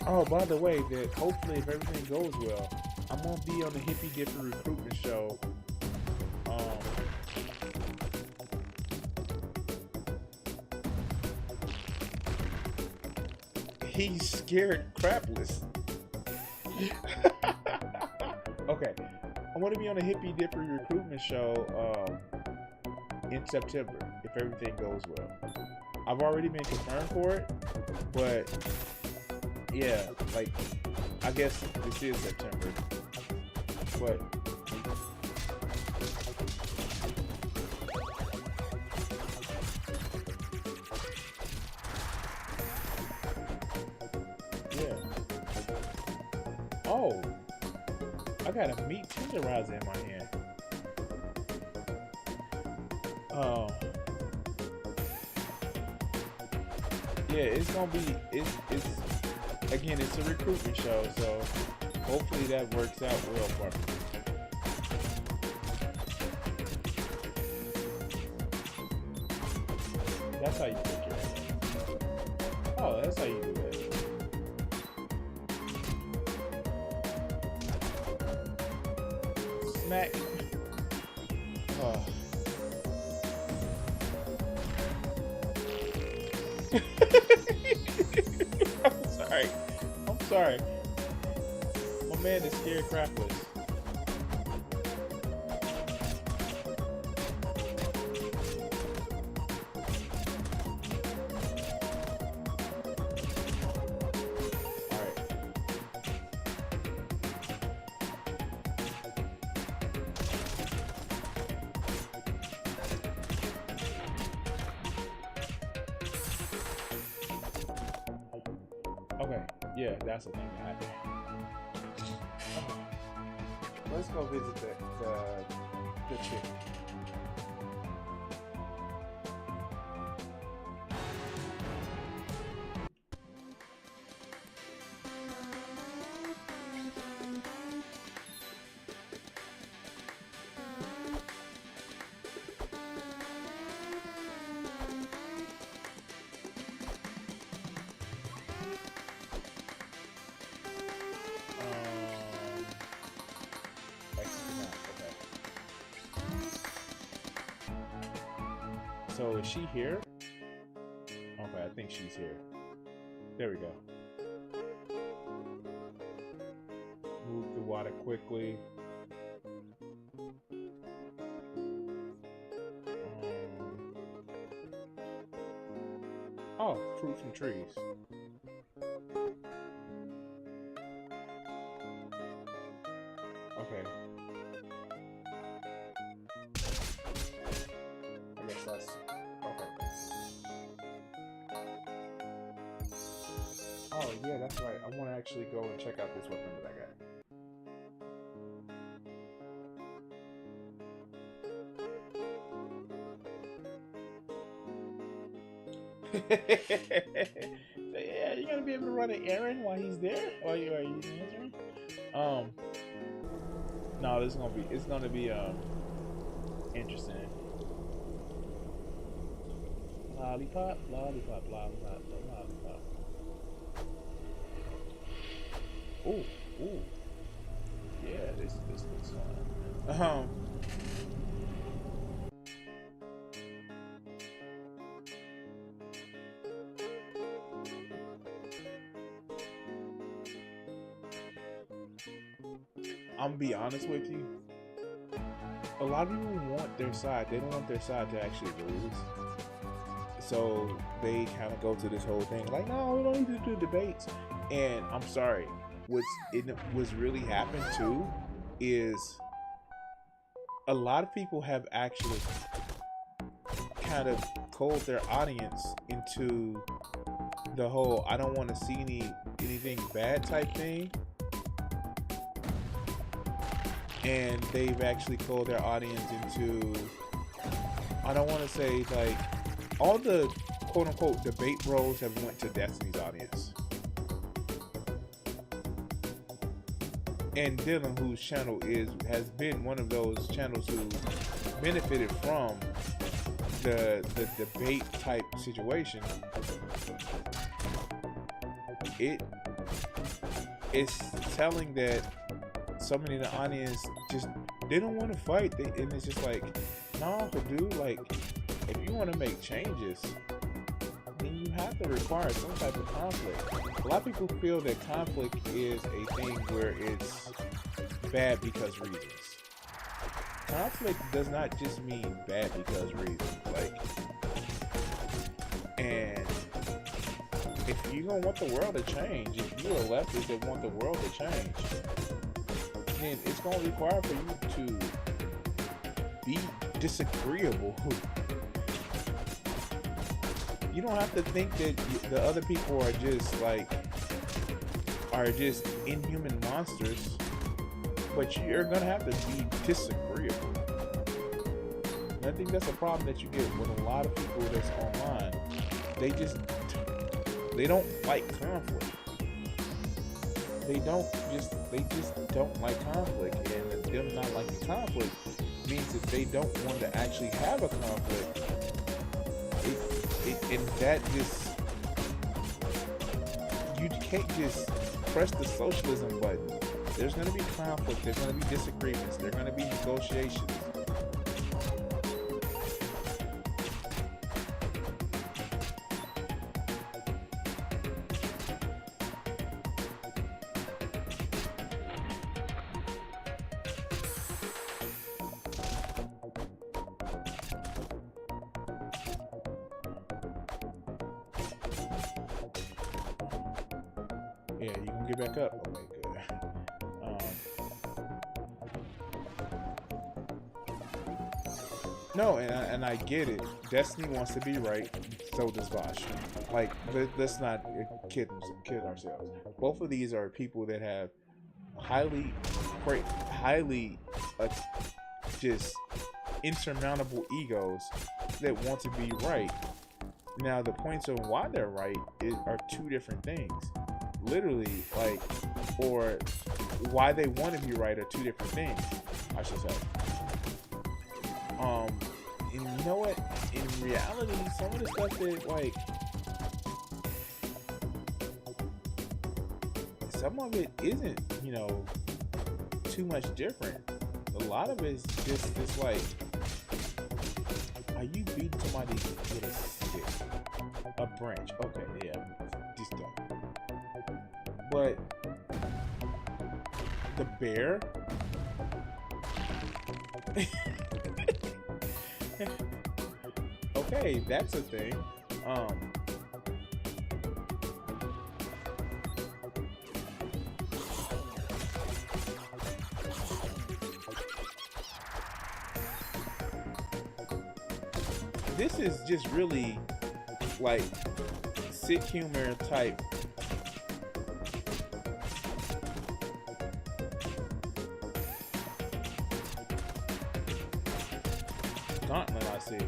Oh, by the way, that hopefully if everything goes well, I'm gonna be on the Hippie Dipper recruitment show. He's scared crapless. Okay, I want to be on a Hippie Dipper recruitment show in September, if everything goes well. I've already been confirmed for it, but yeah, like, I guess this is September, but yeah. Oh, I got a meat tenderizer in my hand. Oh. Yeah, it's gonna be, it's again, it's a recruitment show, so hopefully that works out well for me. That's how you take care of it. Oh, that's how you do that. Smack. Oh. I'm sorry. My man is scared crapless. Yeah, that's the thing that happened. Let's go visit the chick. So is she here? Okay, I think she's here. There we go. Move the water quickly. Oh, fruit from trees. Okay. I guess that's okay. Oh yeah, that's right. I want to actually go and check out this weapon that I got. So yeah, you're gonna be able to run an errand while he's there, while you are answering. No, it's gonna be interesting. Lollipop, lollipop, lollipop, lollipop. Ooh, ooh. Yeah, this looks fun. I'm gonna be honest with you. A lot of people want their side. They don't want their side to actually lose. So they kind of go to this whole thing like, no, we don't need to do debates. And I'm sorry, what's really happened too is a lot of people have actually kind of cold their audience into the whole I don't want to see anything bad type thing. And they've actually called their audience into, I don't want to say like, all the quote unquote debate bros have went to Destiny's audience. And Dylan, whose channel has been one of those channels who benefited from the debate type situation. It's telling that so many in the audience just they don't want to fight, and it's just like, nah, dude, like if you want to make changes, then you have to require some type of conflict. A lot of people feel that conflict is a thing where it's bad because reasons. Conflict does not just mean bad because reasons. Like, and if you're gonna want the world to change, if you're a leftist that want the world to change, then it's going to require for you to be disagreeable. You don't have to think that the other people are just inhuman monsters, but you're going to have to be disagreeable. And I think that's a problem that you get with a lot of people that's online. They don't like conflict. They just don't like conflict, and them not liking conflict means that they don't want to actually have a conflict. And that just, you can't just press the socialism button. There's going to be conflict. There's going to be disagreements. There's going to be negotiations. Yeah, you can get back up. Okay, good. No, and I get it. Destiny wants to be right, so does Bosch. Like, let's not kid ourselves. Both of these are people that have highly, highly, uh, just insurmountable egos that want to be right. Now, the points of why they're right are two different things. Literally, like, or why they want to be right are two different things, I should say. And you know what? In reality, some of the stuff that, like, some of it isn't, too much different. A lot of it is just this, like, are you beating somebody with a stick? A branch. Okay, yeah, just stuff. But the bear. Okay, that's a thing. This is just really like sick humor type. Gauntlet, I see.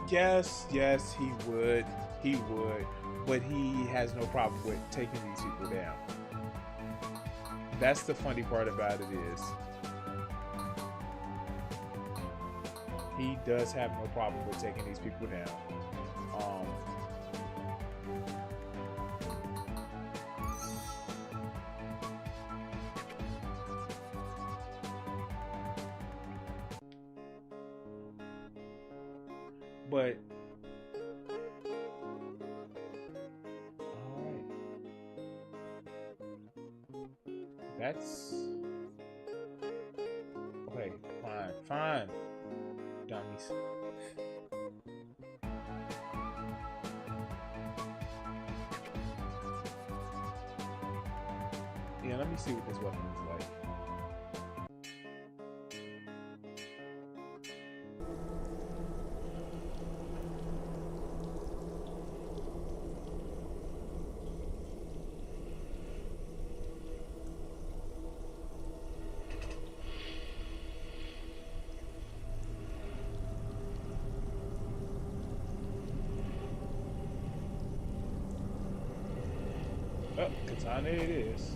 Yes, he would. He would. But he has no problem with taking these people down. That's the funny part about it is he does have no problem with taking these people down. But alright. That's okay, fine. Dummies. Yeah, let me see what this weapon is like. Oh, katana it is.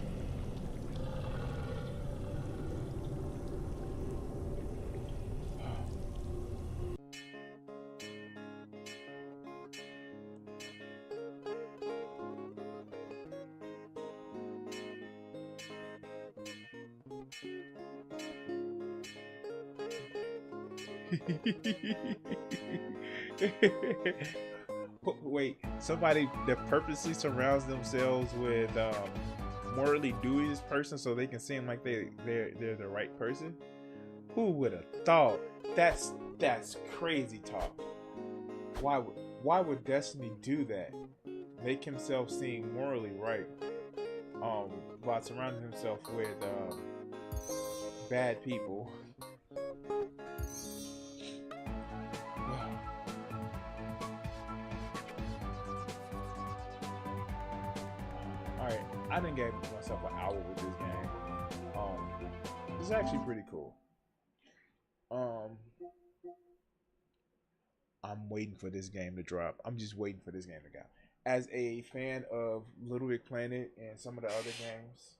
Wait, somebody that purposely surrounds themselves with morally dubious person so they can seem like they're the right person? Who would have thought? That's crazy talk. Why would Destiny do that? Make himself seem morally right, while surrounding himself with bad people. Alright, I done gave myself an hour with this game. It's actually pretty cool. I'm waiting for this game to drop. I'm just waiting for this game to go. As a fan of Little Big Planet and some of the other games,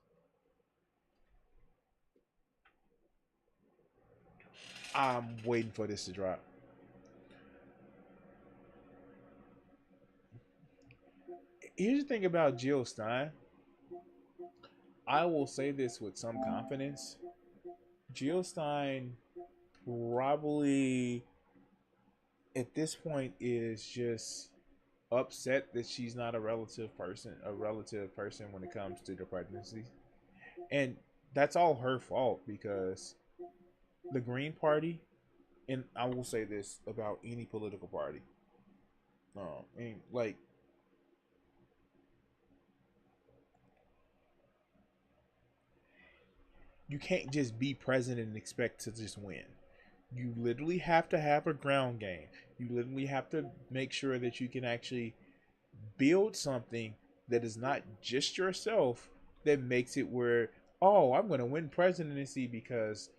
I'm waiting for this to drop. Here's the thing about Jill Stein. I will say this with some confidence. Jill Stein probably at this point is just upset that she's not a relative person when it comes to the pregnancy. And that's all her fault because the Green Party, and I will say this about any political party, and like You can't just be president and expect to just win. You literally have to have a ground game. You literally have to make sure that you can actually build something that is not just yourself, that makes it where, oh, I'm going to win presidency because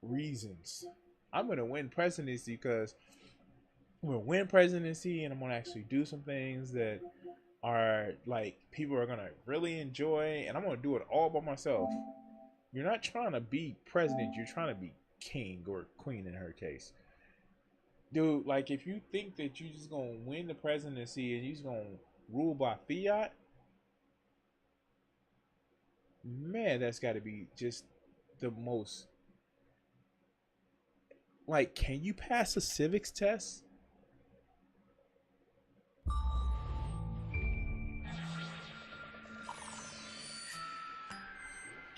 reasons. I'm going to win presidency because I'm going to win presidency and I'm going to actually do some things that are like people are going to really enjoy, and I'm going to do it all by myself. You're not trying to be president, you're trying to be king or queen in her case. Dude, like if you think that you're just gonna win the presidency and you're just gonna rule by fiat, man, that's gotta be just the most, like, can you pass a civics test?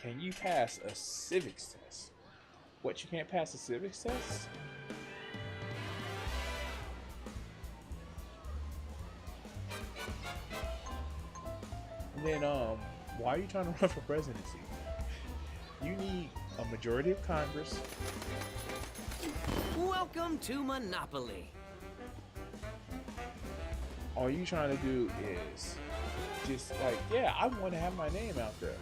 Can you pass a civics test? What, you can't pass a civics test? And then why are you trying to run for presidency? You need a majority of Congress. Welcome to Monopoly. All you trying to do is just like, yeah, I want to have my name out there.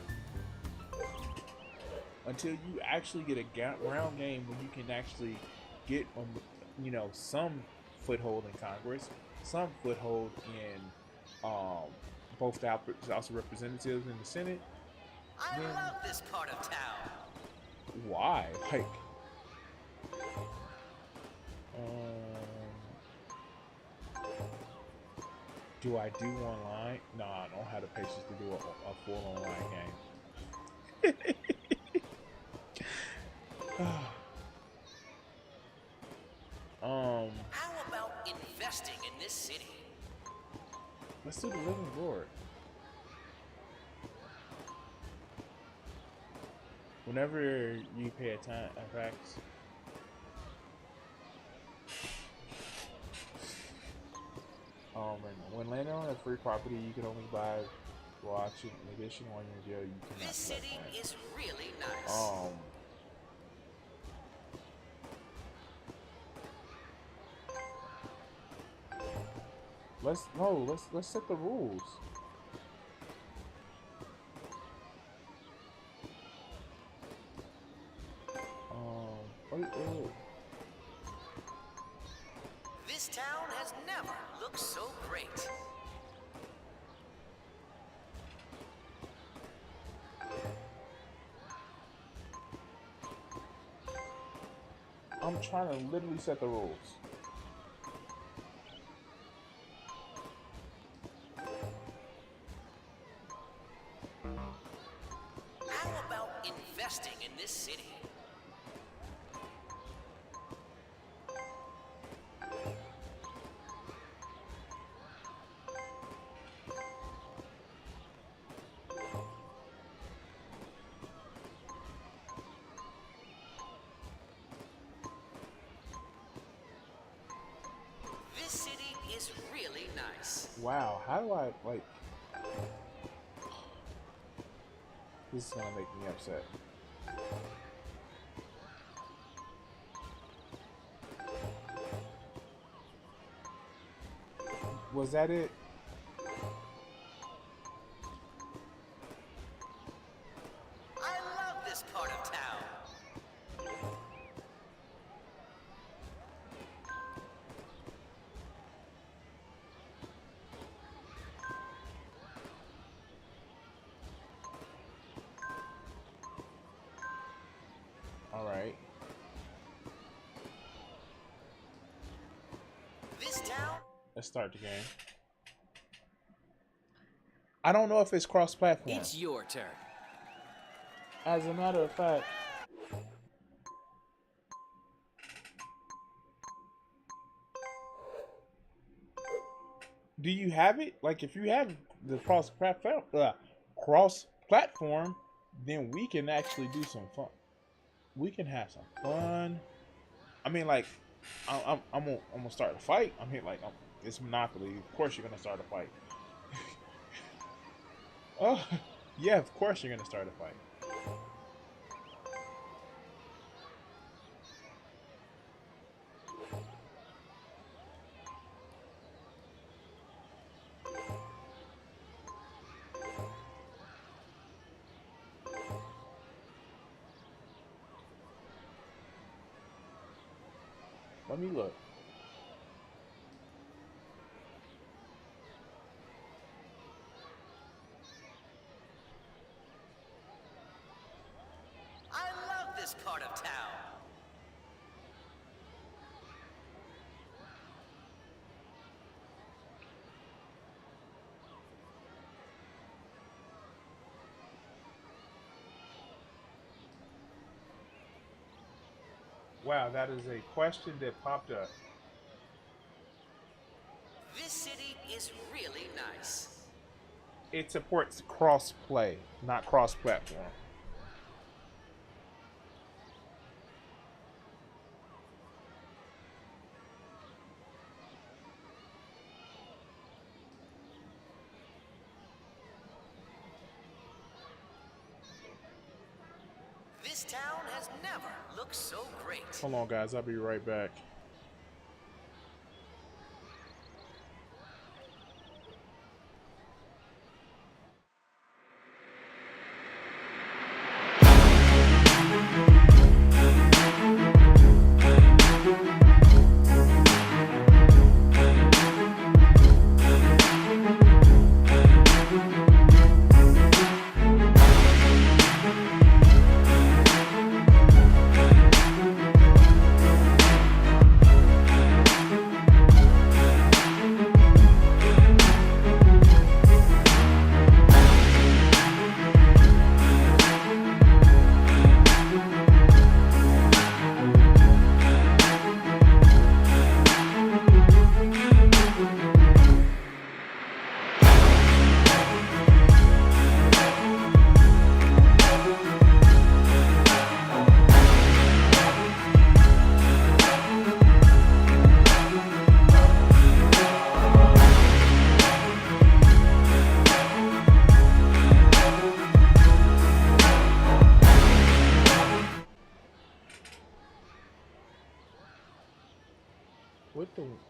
Until you actually get a ground game where you can actually get, some foothold in Congress, some foothold in both the House of Representatives and the Senate. I love this part of town. Why? Like, do I do online? Nah, I don't have the patience to do a full online game. How about investing in this city? Let's do the living board. Whenever you pay a tax, when landing on a free property, you can only buy watch. In addition, while you're in jail, you cannot. This city is really nice. Let's set the rules. Wait. This town has never looked so great. I'm trying to literally set the rules. How about investing in this city? This city is really nice. Wow, how do I, like... This is gonna make me upset. Was that it? I love this part of town. All right. This town? Let's start the game. I don't know if it's cross-platform. It's your turn. As a matter of fact, do you have it? Like, if you have the cross-platform, then we can actually do some fun. We can have some fun. I mean, like, I'm gonna start a fight. I mean, like, it's Monopoly. Of course, you're gonna start a fight. Oh, yeah, of course you're gonna start a fight. Let me look. I love this part of town. Wow, that is a question that popped up. This city is really nice. It supports cross-play, not cross-platform. This town has never looked so great. Hold on, guys. I'll be right back.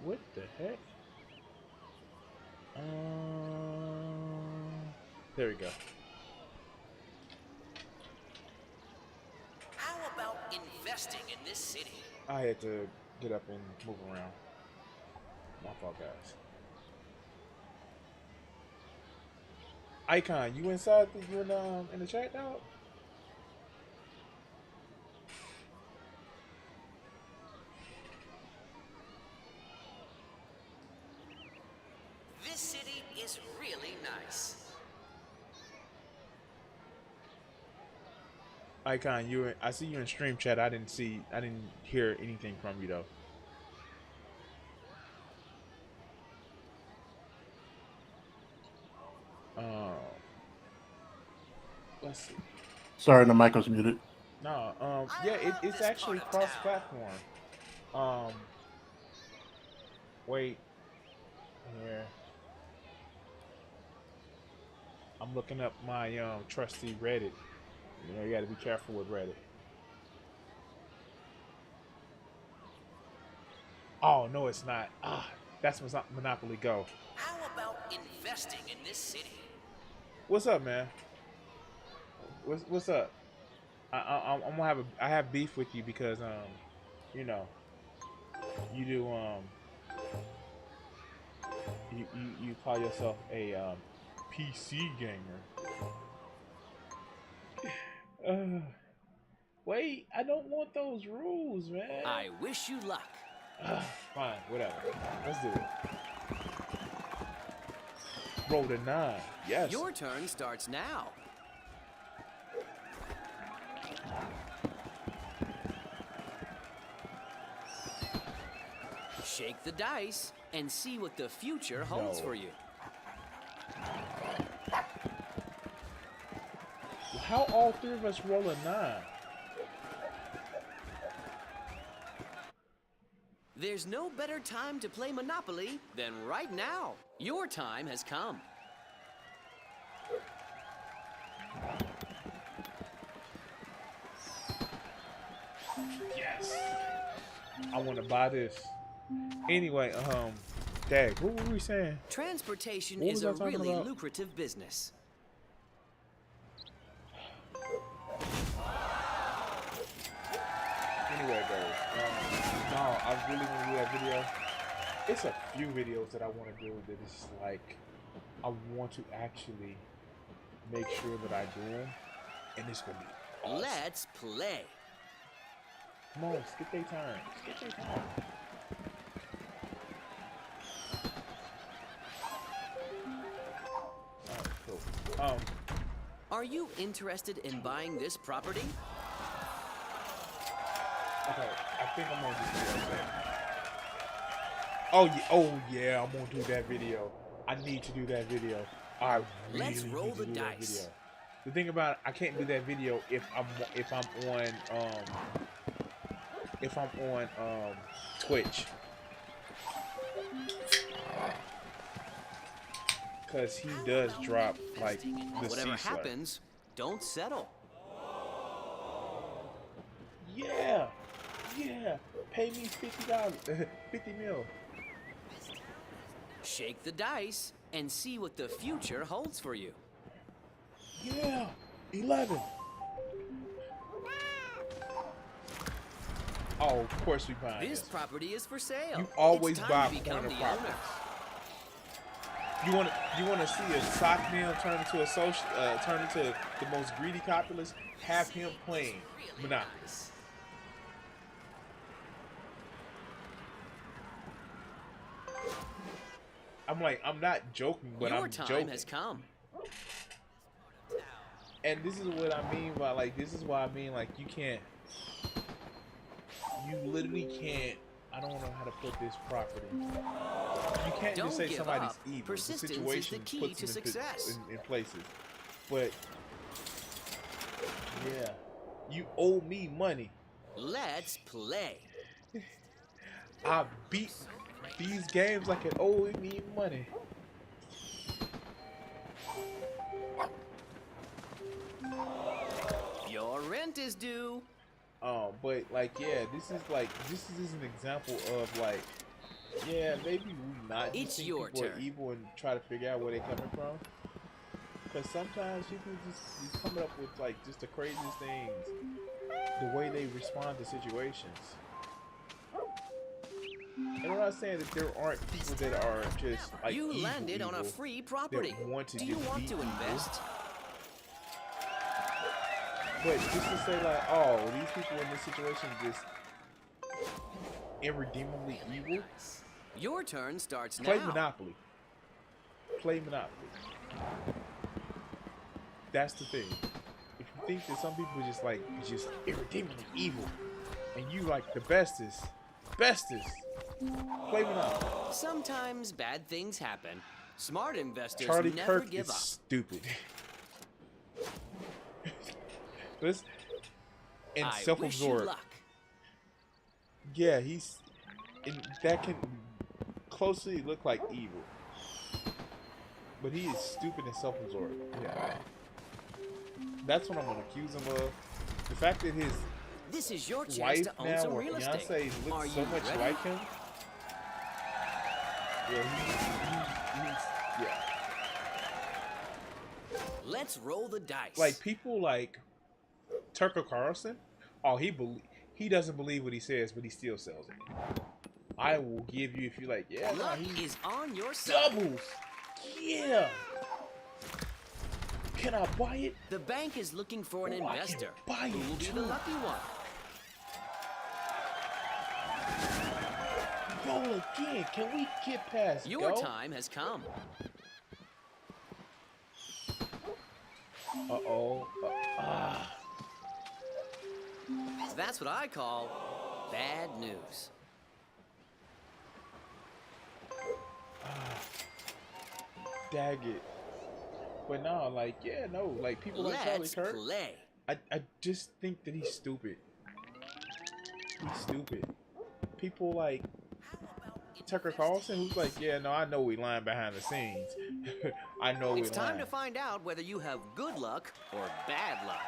What the heck? There we go. How about investing in this city? I had to get up and move around. My fault, guys. Icon, you inside? You in the chat now? This city is really nice. Icon, I see you in stream chat. I didn't hear anything from you though. Let's see. Sorry, the mic was muted. No, yeah, it's actually cross-platform. Wait, here. I'm looking up my trusty Reddit. You know, you got to be careful with Reddit. Oh no, it's not. That's Monopoly Go. How about investing in this city? What's up, man? What's up? I'm gonna have beef with you because you know, you do you call yourself a PC gamer. Wait, I don't want those rules, man. I wish you luck. Fine, whatever. Let's do it. Roll the 9. Yes. Your turn starts now. Shake the dice and see what the future holds for you. How all three of us roll a 9? There's no better time to play Monopoly than right now. Your time has come. Yes. I want to buy this. Anyway, Dag, what were we saying? Transportation What is was I a talking really about? lucrative business. Anyway, guys, no, I I really want to do that video. It's a few videos that I want to do that is like I want to actually make sure that I do them, and it's gonna be awesome. Let's play. Come on, skip their turn. Skip their turn. Alright, cool. Are you interested in buying this property? Okay, I think I'm gonna just do that. Oh yeah, I'm gonna do that video. I need to do that video. I really Let's roll need to the do that dice. video. The thing about it, I can't do that video if I'm on Twitch, because he does drop like the Whatever C-slur. happens, don't settle. Yeah, pay me $50, 50 mil. Shake the dice and see what the future holds for you. Yeah, 11. Oh, of course we buy This this. property is for sale. You always It's buy time to become corner the properties. owner. You want to see a sock meal turn into turn into the most greedy capitalist? Have him playing Monopoly. I'm not joking, but Your I'm time joking. has come. And this is what I mean by this is why I mean you literally can't. I don't know how to put this properly. You can't Don't just say give somebody's up. evil. The Persistence is the situation key puts to them success. in places. But yeah, you owe me money. Let's play. I beat these games like it owed me money. Your rent is due. But yeah, this is an example of yeah, maybe we not just It's think your people are turn. evil and try to figure out where they're coming from. Because sometimes people just coming up with just the craziest things, the way they respond to situations. And I'm not saying that there aren't people that are just You evil, landed on a evil, free property. that want to Do you just want be to evil. invest? But just to say oh, these people in this situation just irredeemably evil. Your turn starts Play now. Monopoly. Play Monopoly. That's the thing. If you think that some people are just irredeemably evil, and you the bestest, play Monopoly. Sometimes bad things happen. Smart investors Charlie never Kirk give is up. stupid. And I wish you self-absorbed. luck. Yeah, that can closely look like evil. But he is stupid and self-absorbed. Yeah. That's what I'm gonna accuse him of. The fact that his This is your chance wife to own now, some or real Beyonce, estate. Are looks so you much ready? like him. Yeah, yeah. Let's roll the dice. People like Tucker Carlson. Oh, he doesn't believe what he says, but he still sells it. I will give you if you yeah, Luck he is on your side. doubles. Yeah. Can I buy it? The bank is looking for an Oh, I can investor. buy Who it will be too. the lucky one? Roll again. Can we get past Your go? time has come. Uh-oh. That's what I call bad news. Dag it. But no, yeah, no, people like Charlie Let's Kirk. play. I just think that he's stupid. He's stupid. People like Tucker Carlson, who's yeah, no, I know we lying behind the scenes. I know we It's time lying. to find out whether you have good luck or bad luck.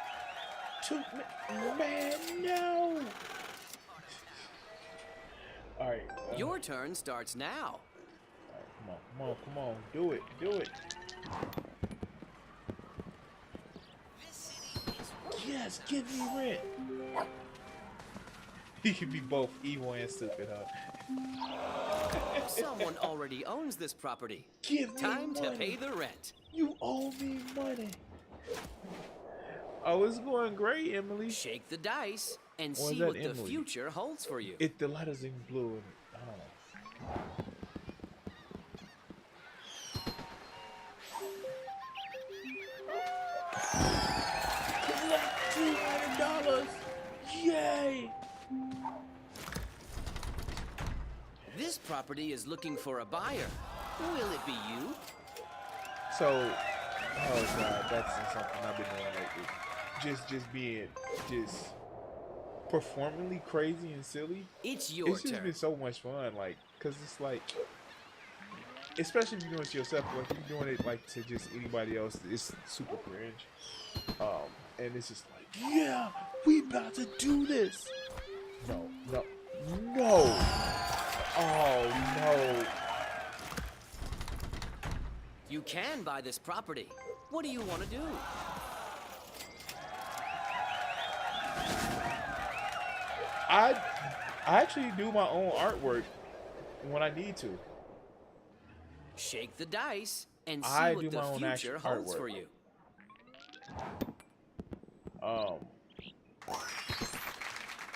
Man, no. All right. Your turn starts now. Come on. Do it. Yes, give me rent. He can be both evil and stupid, huh? Someone already owns this property. Give me Time to money. pay the rent. You owe me money. Oh, it's going great, Emily. Shake the dice and Or is see that what the Emily? future holds for you. The letters in blue. And, I don't know. Collect $200. Yay! This property is looking for a buyer. Will it be you? So, oh god, that's something I've been doing lately. Just being, performingly crazy and silly. It's your It's just turn. been so much fun, like, cause it's like, especially if you're doing it to yourself, like if you're doing it like to just anybody else, it's super cringe. And it's just like, yeah, we about to do this. No. Oh no. You can buy this property. What do you want to do? I actually do my own artwork when I need to. Shake the dice and see I what do the my own future actual holds artwork. for you.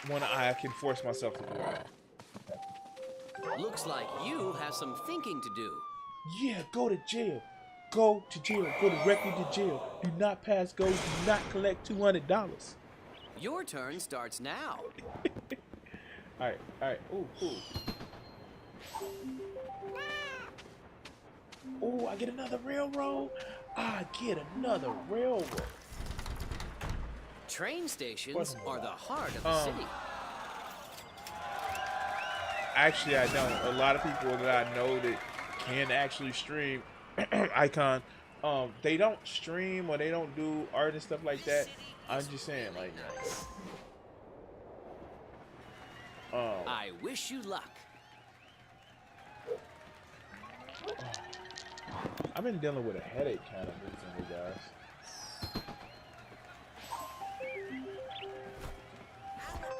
When I can force myself to do it. Looks like you have some thinking to do. Yeah, go to jail. Go to jail. Go directly to jail. Do not pass go. Do not collect $200. Your turn starts now. All right. Ooh, cool. Ooh, I get another railroad. I get another railroad. Train stations What's are the heart of the city. Actually, I don't. A lot of people that I know that can actually stream Icon, they don't stream or they don't do art and stuff like that. I'm just saying, like, I wish you luck. I've been dealing with a headache kind of recently, guys.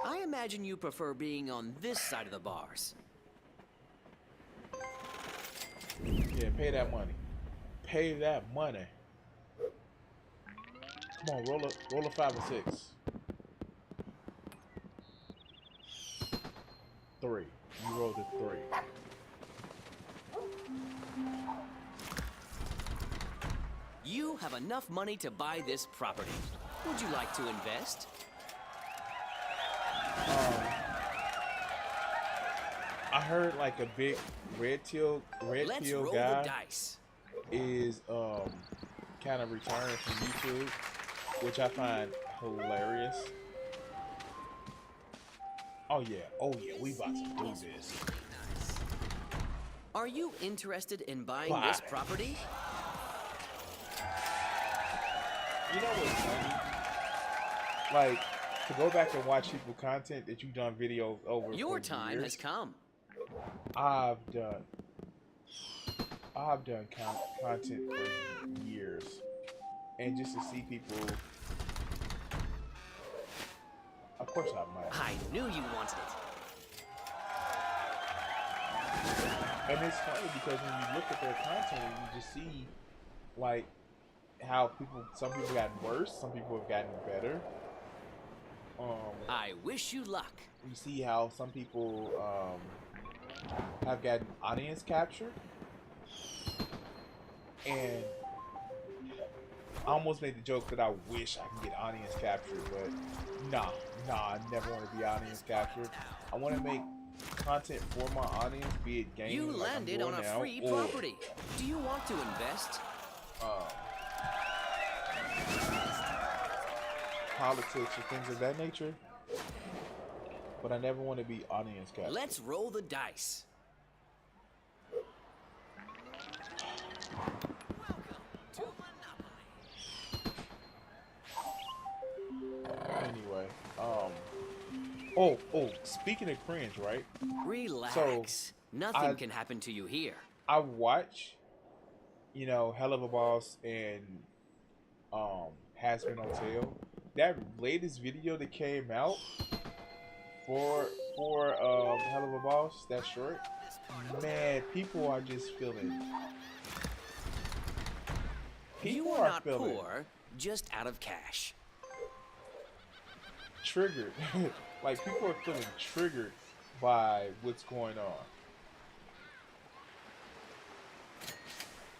I imagine you prefer being on this side of the bars. Yeah, pay that money. Pay that money. Come on, roll a 5 or 6. 3. You rolled a 3. You have enough money to buy this property. Would you like to invest? I heard like a big red pill Let's roll the guy dice. is kind of retiring from YouTube, which I find hilarious. Oh yeah, we about to do this. Are you interested in buying Buy. this property? You know what's funny? Like, to go back and watch people content that you've done videos over Your for time years, has come. I've done content for years, and just to see people, of course I might. I knew you wanted it. And it's funny because when you look at their content, you just see like how some people gotten worse, some people have gotten better. I wish you luck. You see how some people have gotten audience captured, and I almost made the joke that I wish I could get audience captured, but nah, I never want to be audience captured. I want to make content for my audience, be it gaming. You like I'm landed doing on a now, free or, property. Do you want to invest? politics or things of that nature, but I never want to be audience captured. Let's roll the dice. Anyway, speaking of cringe, right? Relax. So, Nothing can happen to you here. I watch, Hell of a Boss and Has Been Hotel. That latest video that came out, for Hell of a Boss, that short, man, people are just feeling. You People are are not feeling poor, just out of cash. triggered. Like people are feeling triggered by what's going on,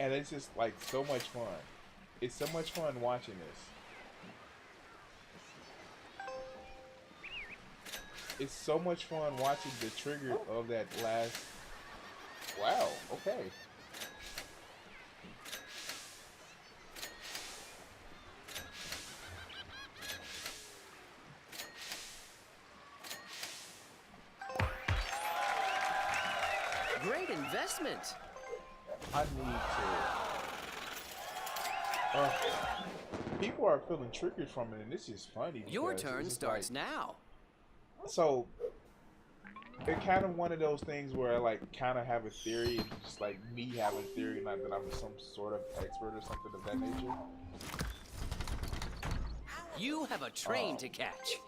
and it's just like so much fun. It's so much fun watching this. It's so much fun watching the trigger of that last. Wow. Okay. Great investment. I need to. People are feeling triggered from it, and this is funny. Your because turn it's just starts like, now. So, it's kind of one of those things where I like kind of have a theory, and just like me having a theory, not that I'm some sort of expert or something of that nature. You have a train to catch.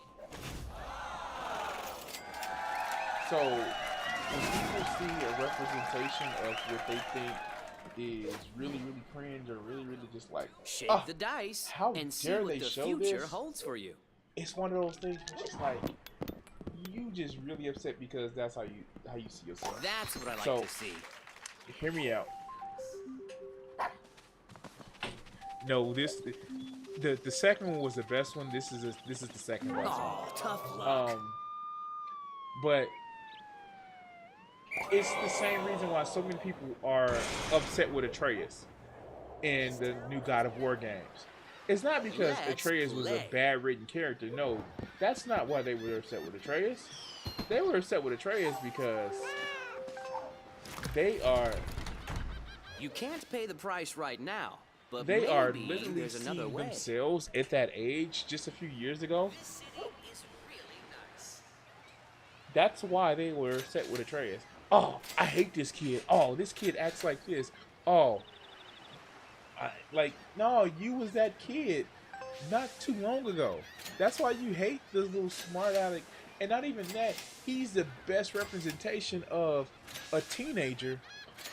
So, when people see a representation of what they think is really, really cringe or really, really just like, Shake the dice how and see dare what they the show future this? holds for you. It's one of those things where it's just like, you just really upset because that's how you see yourself. That's what I like So, to see. hear me out. No, the second one was the best one. This is the second best one. Oh, tough luck. But it's the same reason why so many people are upset with Atreus in the new God of War games. It's not because Let's Atreus was a play. bad written character. No, that's not why they were upset with Atreus. They were upset with Atreus because they are You can't pay the price right now, but they maybe are literally there's another seeing way. themselves at that age just a few years ago. This city is really nice. That's why they were upset with Atreus. Oh, I hate this kid. Oh, this kid acts like this. Oh, no, you was that kid not too long ago. That's why you hate this little smart aleck. And not even that, he's the best representation of a teenager.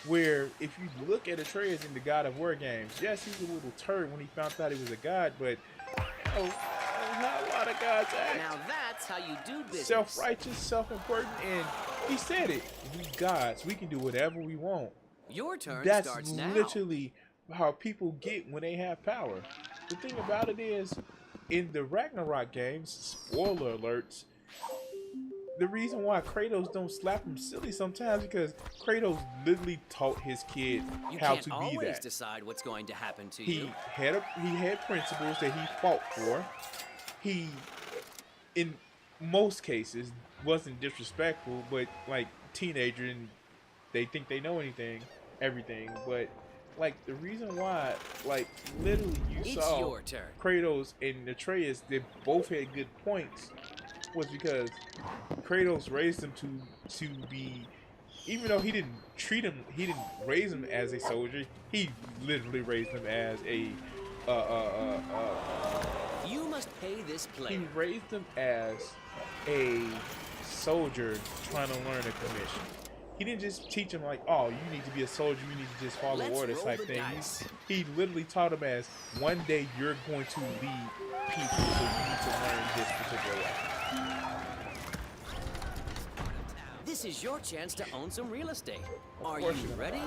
Where if you look at Atreus in the God of War games, yes, he's a little turd when he found out he was a god, but how a lot of gods act. Now that's how you do business. Self-righteous, self-important, and he said it. We gods, we can do whatever we want. Your turn That's starts now. literally how people get when they have power. The thing about it is, in the Ragnarok games, spoiler alerts, the reason why Kratos don't slap him silly sometimes because Kratos literally taught his kid You how can't to be always that. decide what's going to happen to He you. had principles that he fought for. He, in most cases, wasn't disrespectful, but like teenager and they think they know everything. But like the reason why, like literally, you It's saw your turn. Kratos and Atreus, they both had good points, was because Kratos raised him to be, even though he didn't raise him as a soldier. He literally raised him as a You must pay this he player. raised him as a soldier trying to learn a commission. He didn't just teach him like, oh, you need to be a soldier, you need to just follow Let's orders roll type the thing. dice. He literally taught him as, one day you're going to lead people, so you need to learn this particular way. This is your chance to own some real estate. Are course you you're gonna ready?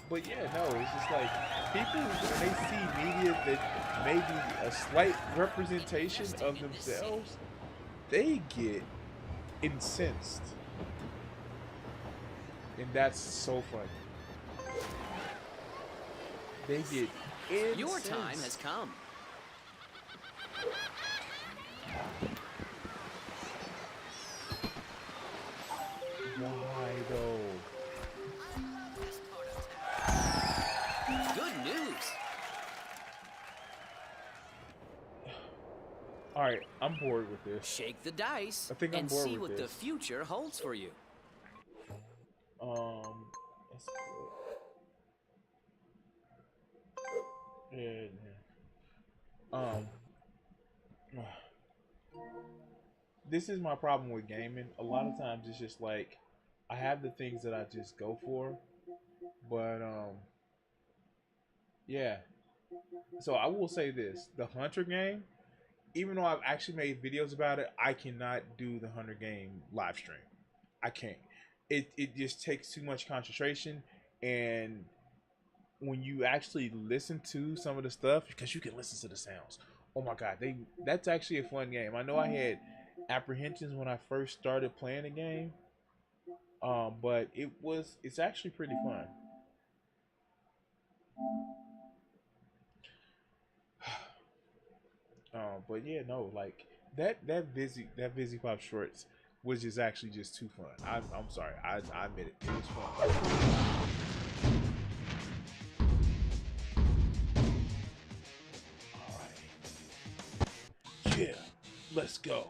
But yeah, no, it's just like people when they see media that may be a slight representation of themselves, they get incensed. And that's so funny. They get incensed. Your time has come. Why though? Good news. Alright, I'm bored with this. Shake the dice I think I'm and bored see with what this. the future holds for you. That's good. Yeah. this is my problem with gaming. A lot of times it's just like I have the things that I just go for, but yeah. So I will say this: the Hunter game, even though I've actually made videos about it, I cannot do the Hunter game live stream. I can't. It just takes too much concentration, and when you actually listen to some of the stuff, because you can listen to the sounds. Oh my god, that's actually a fun game. I know I had apprehensions when I first started playing the game, but it's actually pretty fun. But yeah, no, like that busy pop shorts was just actually just too fun. I'm sorry, I admit it, it was fun. All right, yeah, let's go.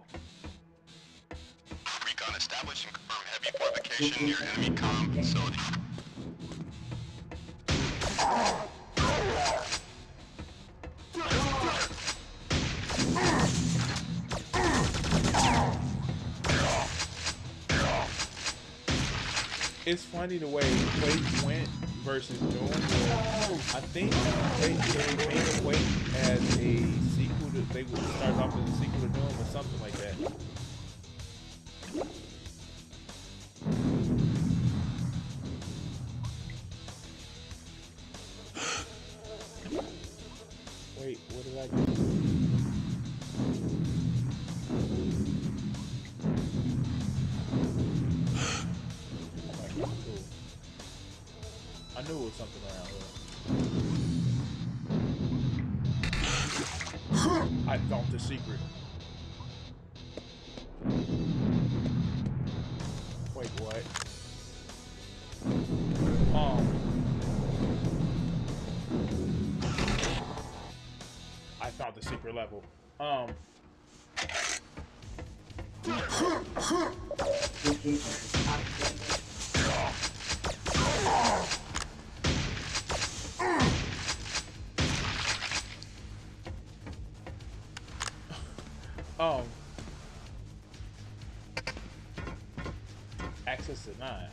Recon established and confirm heavy fortification near enemy comm facility. It's funny the way Quake went versus Doom. I think they made Quake as a sequel to, they would start off as a sequel to Doom or something like that. Wait, what did I do? I knew it was something around here. I found the secret. Wait, what? I found the secret level. Access denied.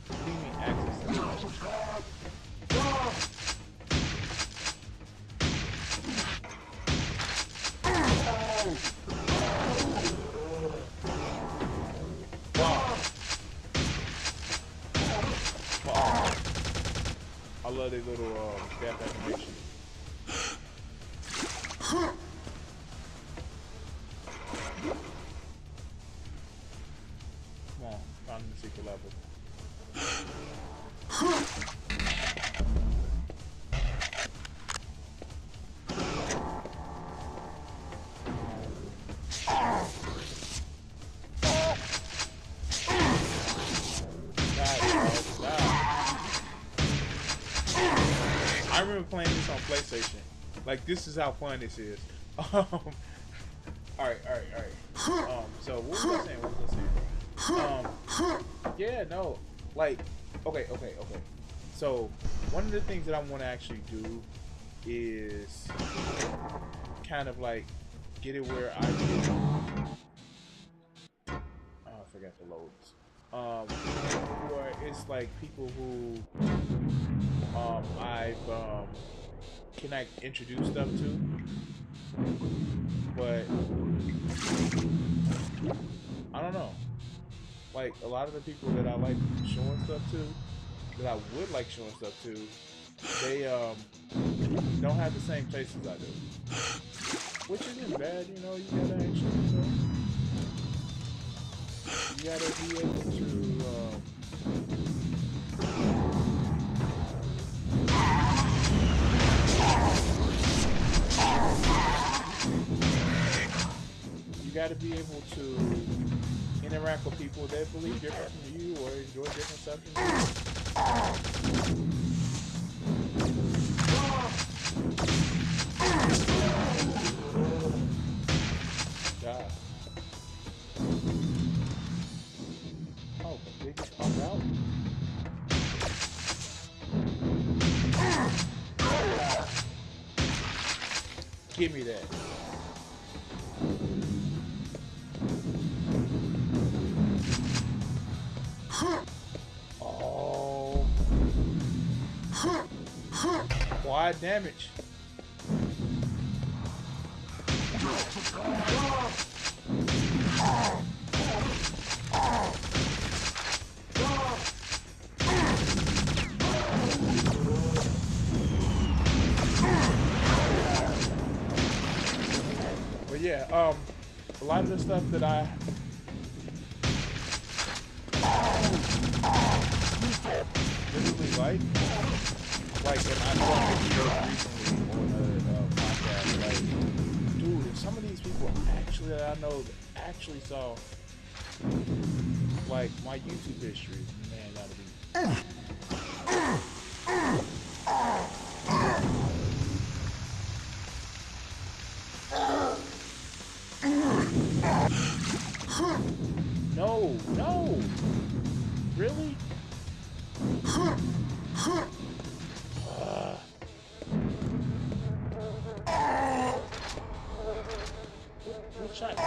What do you mean access denied? I love their little death animation. Come on, found the secret level. I remember playing this on PlayStation. Like, this is how fun this is. Alright. So what was I saying? Yeah, no. Like, okay. So, one of the things that I want to actually do is kind of like get it where I can... Oh, I forgot the loads. Where it's like people who I've can I introduce stuff to, but I don't know. Like, a lot of the people that I like showing stuff to, that I would like showing stuff to, they don't have the same taste as I do, which isn't bad. You know, you gotta actually, you gotta be able to. You gotta be able to interact with people that believe different from you or enjoy different stuff from you. God. Oh, but they just pop out. Give me that. 5 damage. But yeah, a lot of the stuff that I literally like, and I know I mentioned recently on a podcast, like, dude, if some of these people actually that I know that actually saw like my YouTube history, man, that'd be. No, no, really? What shot?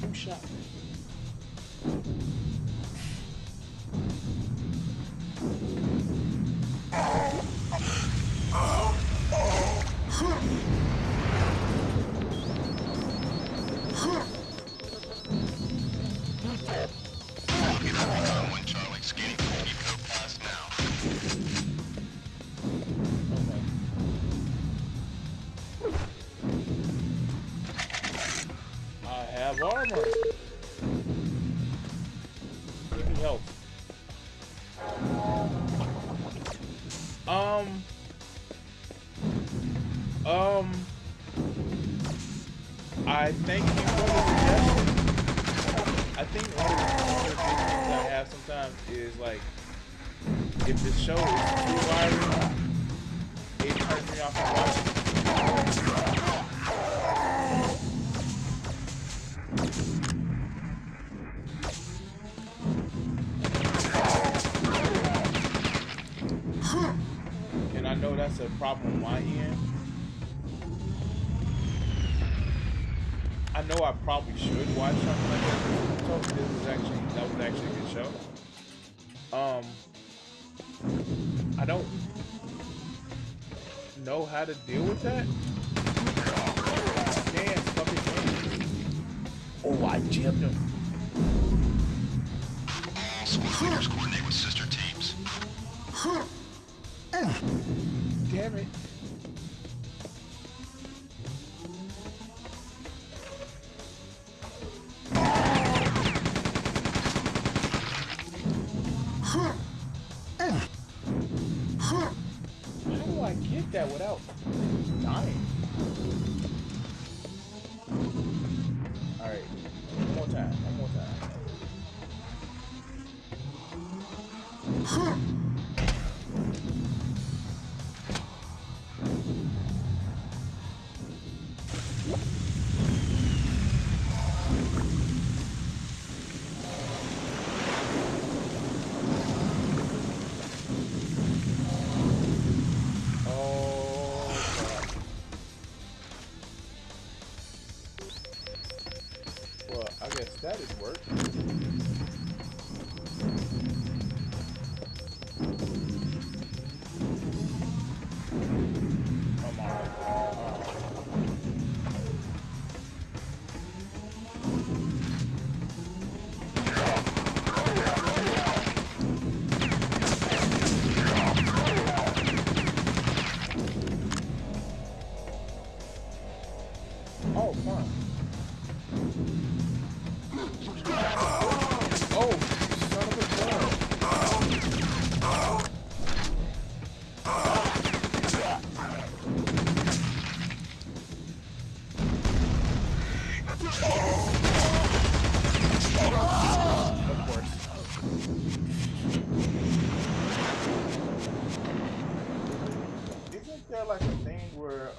Who shot me? Armor. Give me help. I thank you for the suggestion. I think one of the things I have sometimes is like, if the show is too violent, it turns me off from watching. And I know that's a problem on my end. I know I probably should watch something like that. That was actually a good show. I don't know how to deal with that. Dance, fucking dance. Oh, I jammed him. All squad leaders coordinate with sister teams. Damn it. How do I get that without dying? Alright, one more time, one more time. That didn't work. Come on. Oh, fun. Oh, son of a gun. Of course. Isn't there like a thing where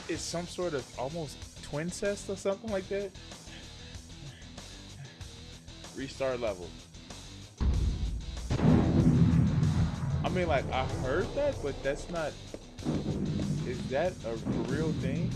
it's some sort of almost twin cest or something like that? Restart level. I mean, like, I heard that, but that's not. Is that a real thing?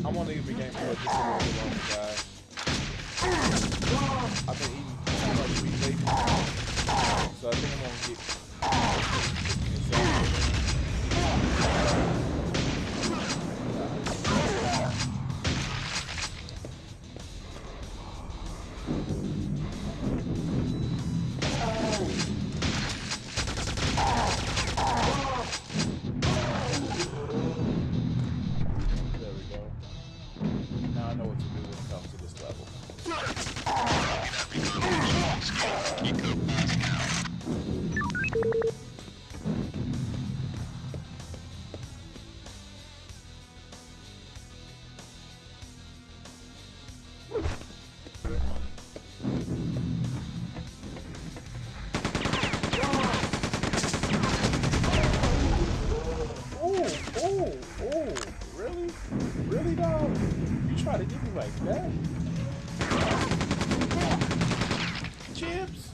I'm gonna leave the game for just a little bit longer, guys. I've been eating too much meat lately, so I think I'm gonna get there we go. Now I know what to do when it comes to this level. Oh, really? Really, dog? You try to get me like that? Chips?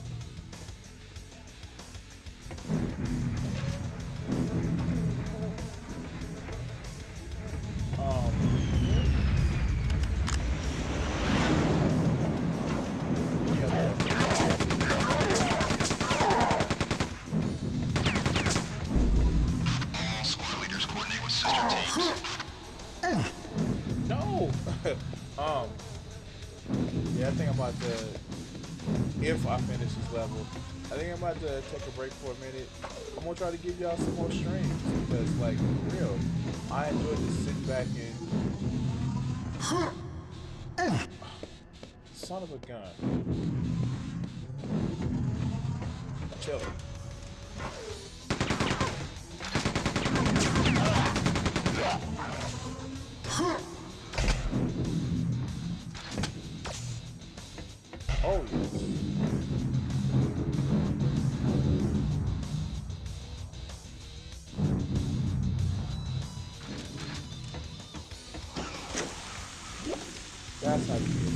No. Yeah, I think I'm about to, if I finish this level, I think I'm about to take a break for a minute. I'm gonna try to give y'all some more streams because, like, for real, I enjoy just sitting back and son of a gun. Chill. Oh, yes. That's how you do it.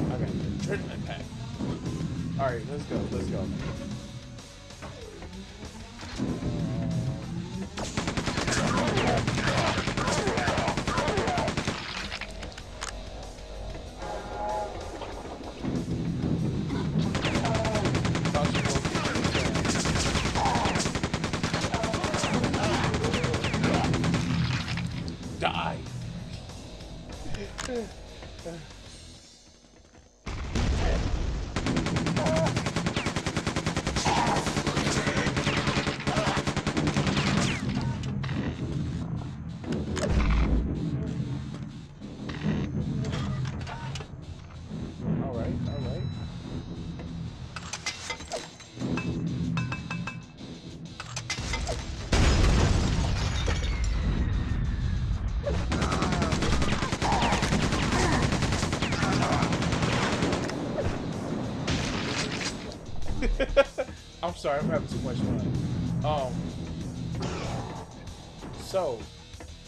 Okay, cool. Okay, treatment pack. Alright, let's go, let's go. Die. All right, all right. I'm sorry, I'm having too much fun. So,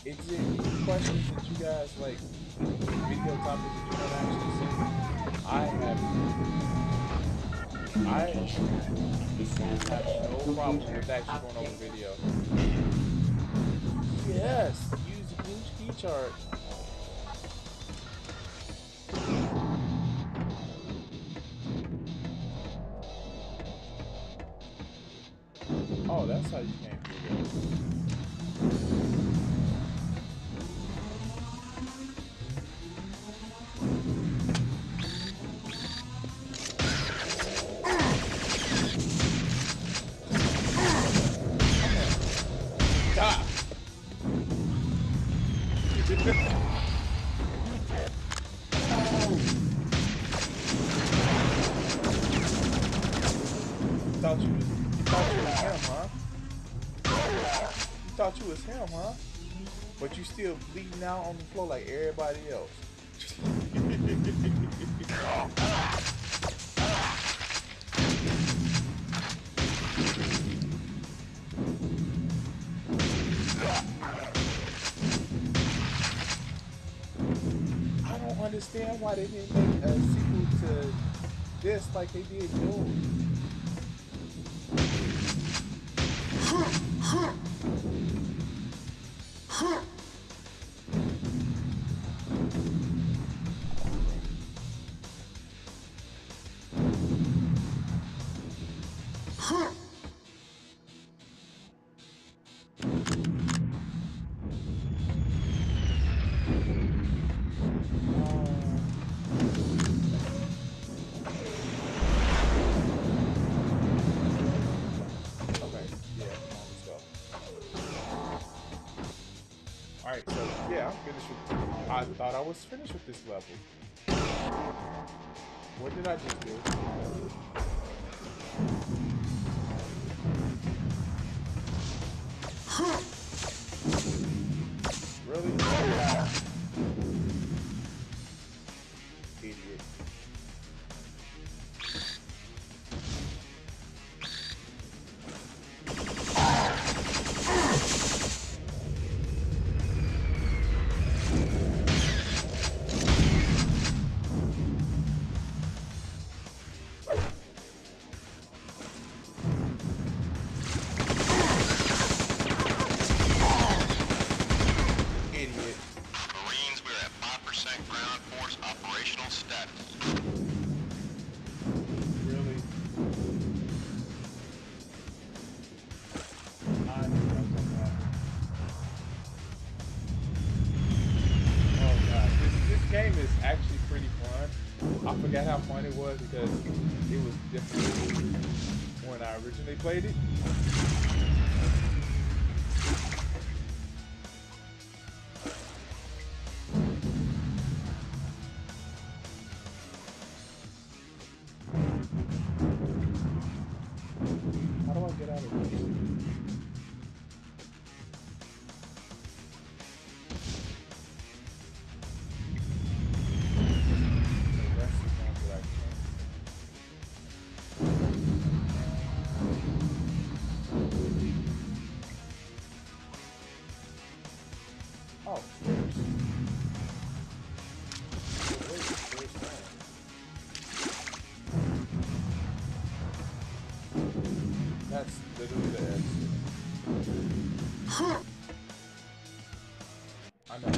is there any questions that you guys like? Video topics that you want to actually see? I have no problem with actually going over video. Yes, use the blue key chart. Oh, that's how you came through this. Stop. Thought you was him, huh? You thought you was him, huh? But you still bleeding out on the floor like everybody else. I don't understand why they didn't make a sequel to this like they did Doom. Okay, yeah, come on, let's go. Alright, so yeah, I'm finished with. I thought I was finished with this level. What did I just do? Really? Idiot. Idiot. Marines, we're at 5% ground force operational status. Really? I knew that was gonna happen. Oh god, this game is actually pretty fun. I forgot how fun it was because it was different when I originally played it. How do I get out of this? The rest is ones that I can't. Oh, stairs. Where's the stairs going? That's literally the exit. I know.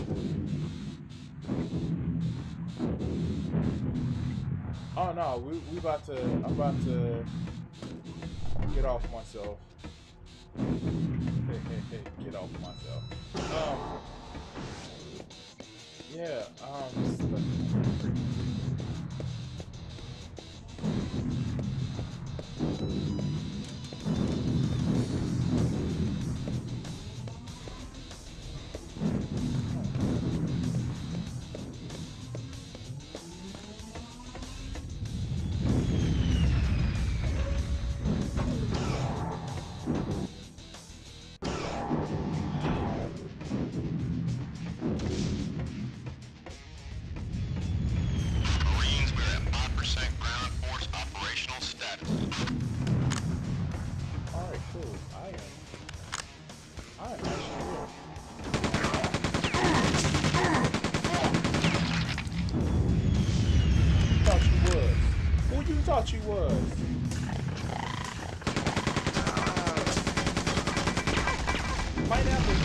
Oh no, we about to. I'm about to get off myself. Get off myself. Yeah. Marines, we're at 5% ground force operational status. All right, cool. I am actually here. Thought you was. Who you thought you was? Pineapple.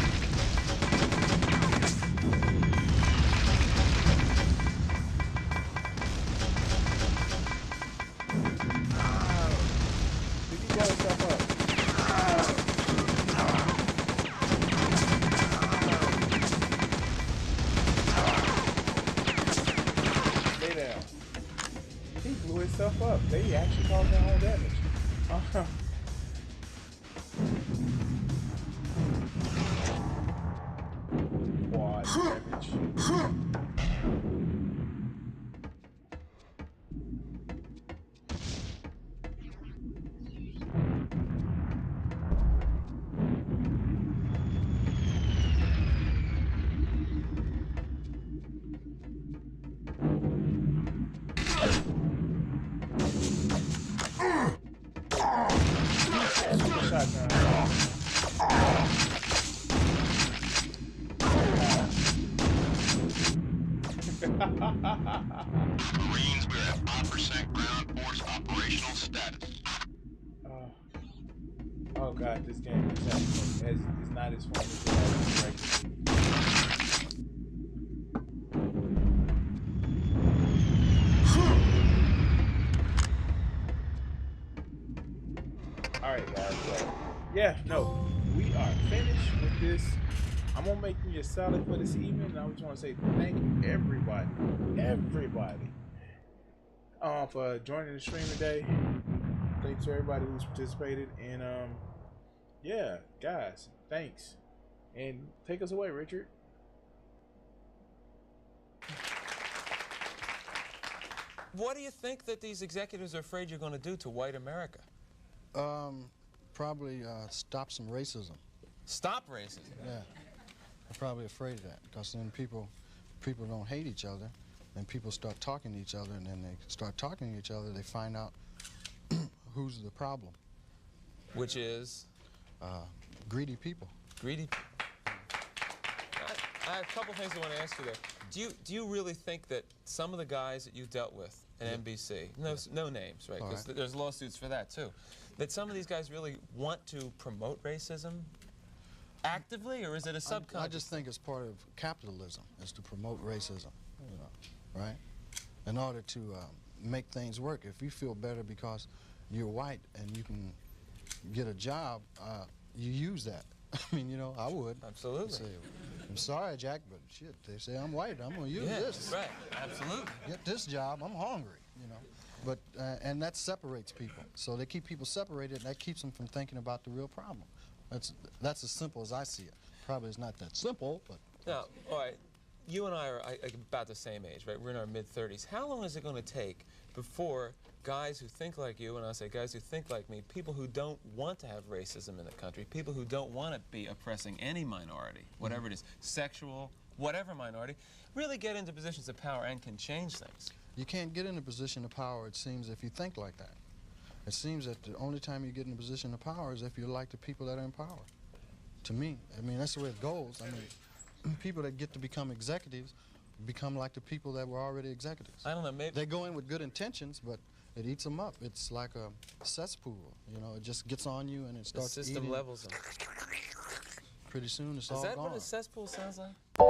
Did you blow yourself up? Stay down. He blew himself up. They actually caused their own damage. Quad damage. Shotgun. Marines, we're at 5% ground force operational status. Oh god, this game is not as fun as it was regularly. All right, guys. So, yeah, no, we are finished with this. I'm gonna make me a salad for this evening, and I just want to say thank everybody, for joining the stream today. Thanks to everybody who's participated, and yeah, guys, thanks, and take us away, Richard. What do you think that these executives are afraid you're going to do to white America? Probably stop some racism. Stop racism? Yeah, they're probably afraid of that because then people don't hate each other, and people start talking to each other, and then they start talking to each other, they find out who's the problem. Which is? Greedy people. Greedy people. I have a couple things I want to ask you there. Do you really think that some of the guys that you dealt with at NBC, no names, right? Because there's lawsuits for that too, that some of these guys really want to promote racism actively, or is it a subconscious? I just think it's part of capitalism, is to promote racism, you know, right? In order to make things work. If you feel better because you're white and you can get a job, you use that. I mean, you know, I would. Absolutely. Say, I'm sorry, Jack, but shit, they say I'm white. I'm going to use this. Right, absolutely. Get this job. I'm hungry, you know. But, and that separates people. So they keep people separated, and that keeps them from thinking about the real problem. That's as simple as I see it. Probably it's not that simple, but... Now, all right, you and I are about the same age, right? We're in our mid-30s. How long is it going to take before guys who think like you, and I say guys who think like me, people who don't want to have racism in the country, people who don't want to be oppressing any minority, whatever it is, sexual, whatever minority, really get into positions of power and can change things? You can't get in a position of power, it seems, if you think like that. It seems that the only time you get in a position of power is if you're like the people that are in power. To me, I mean, that's the way it goes. I mean, people that get to become executives become like the people that were already executives. I don't know, maybe... They go in with good intentions, but it eats them up. It's like a cesspool, you know, it just gets on you and it starts the system eating. levels them. Pretty soon it's all Is that gone. what a cesspool sounds like? Yes.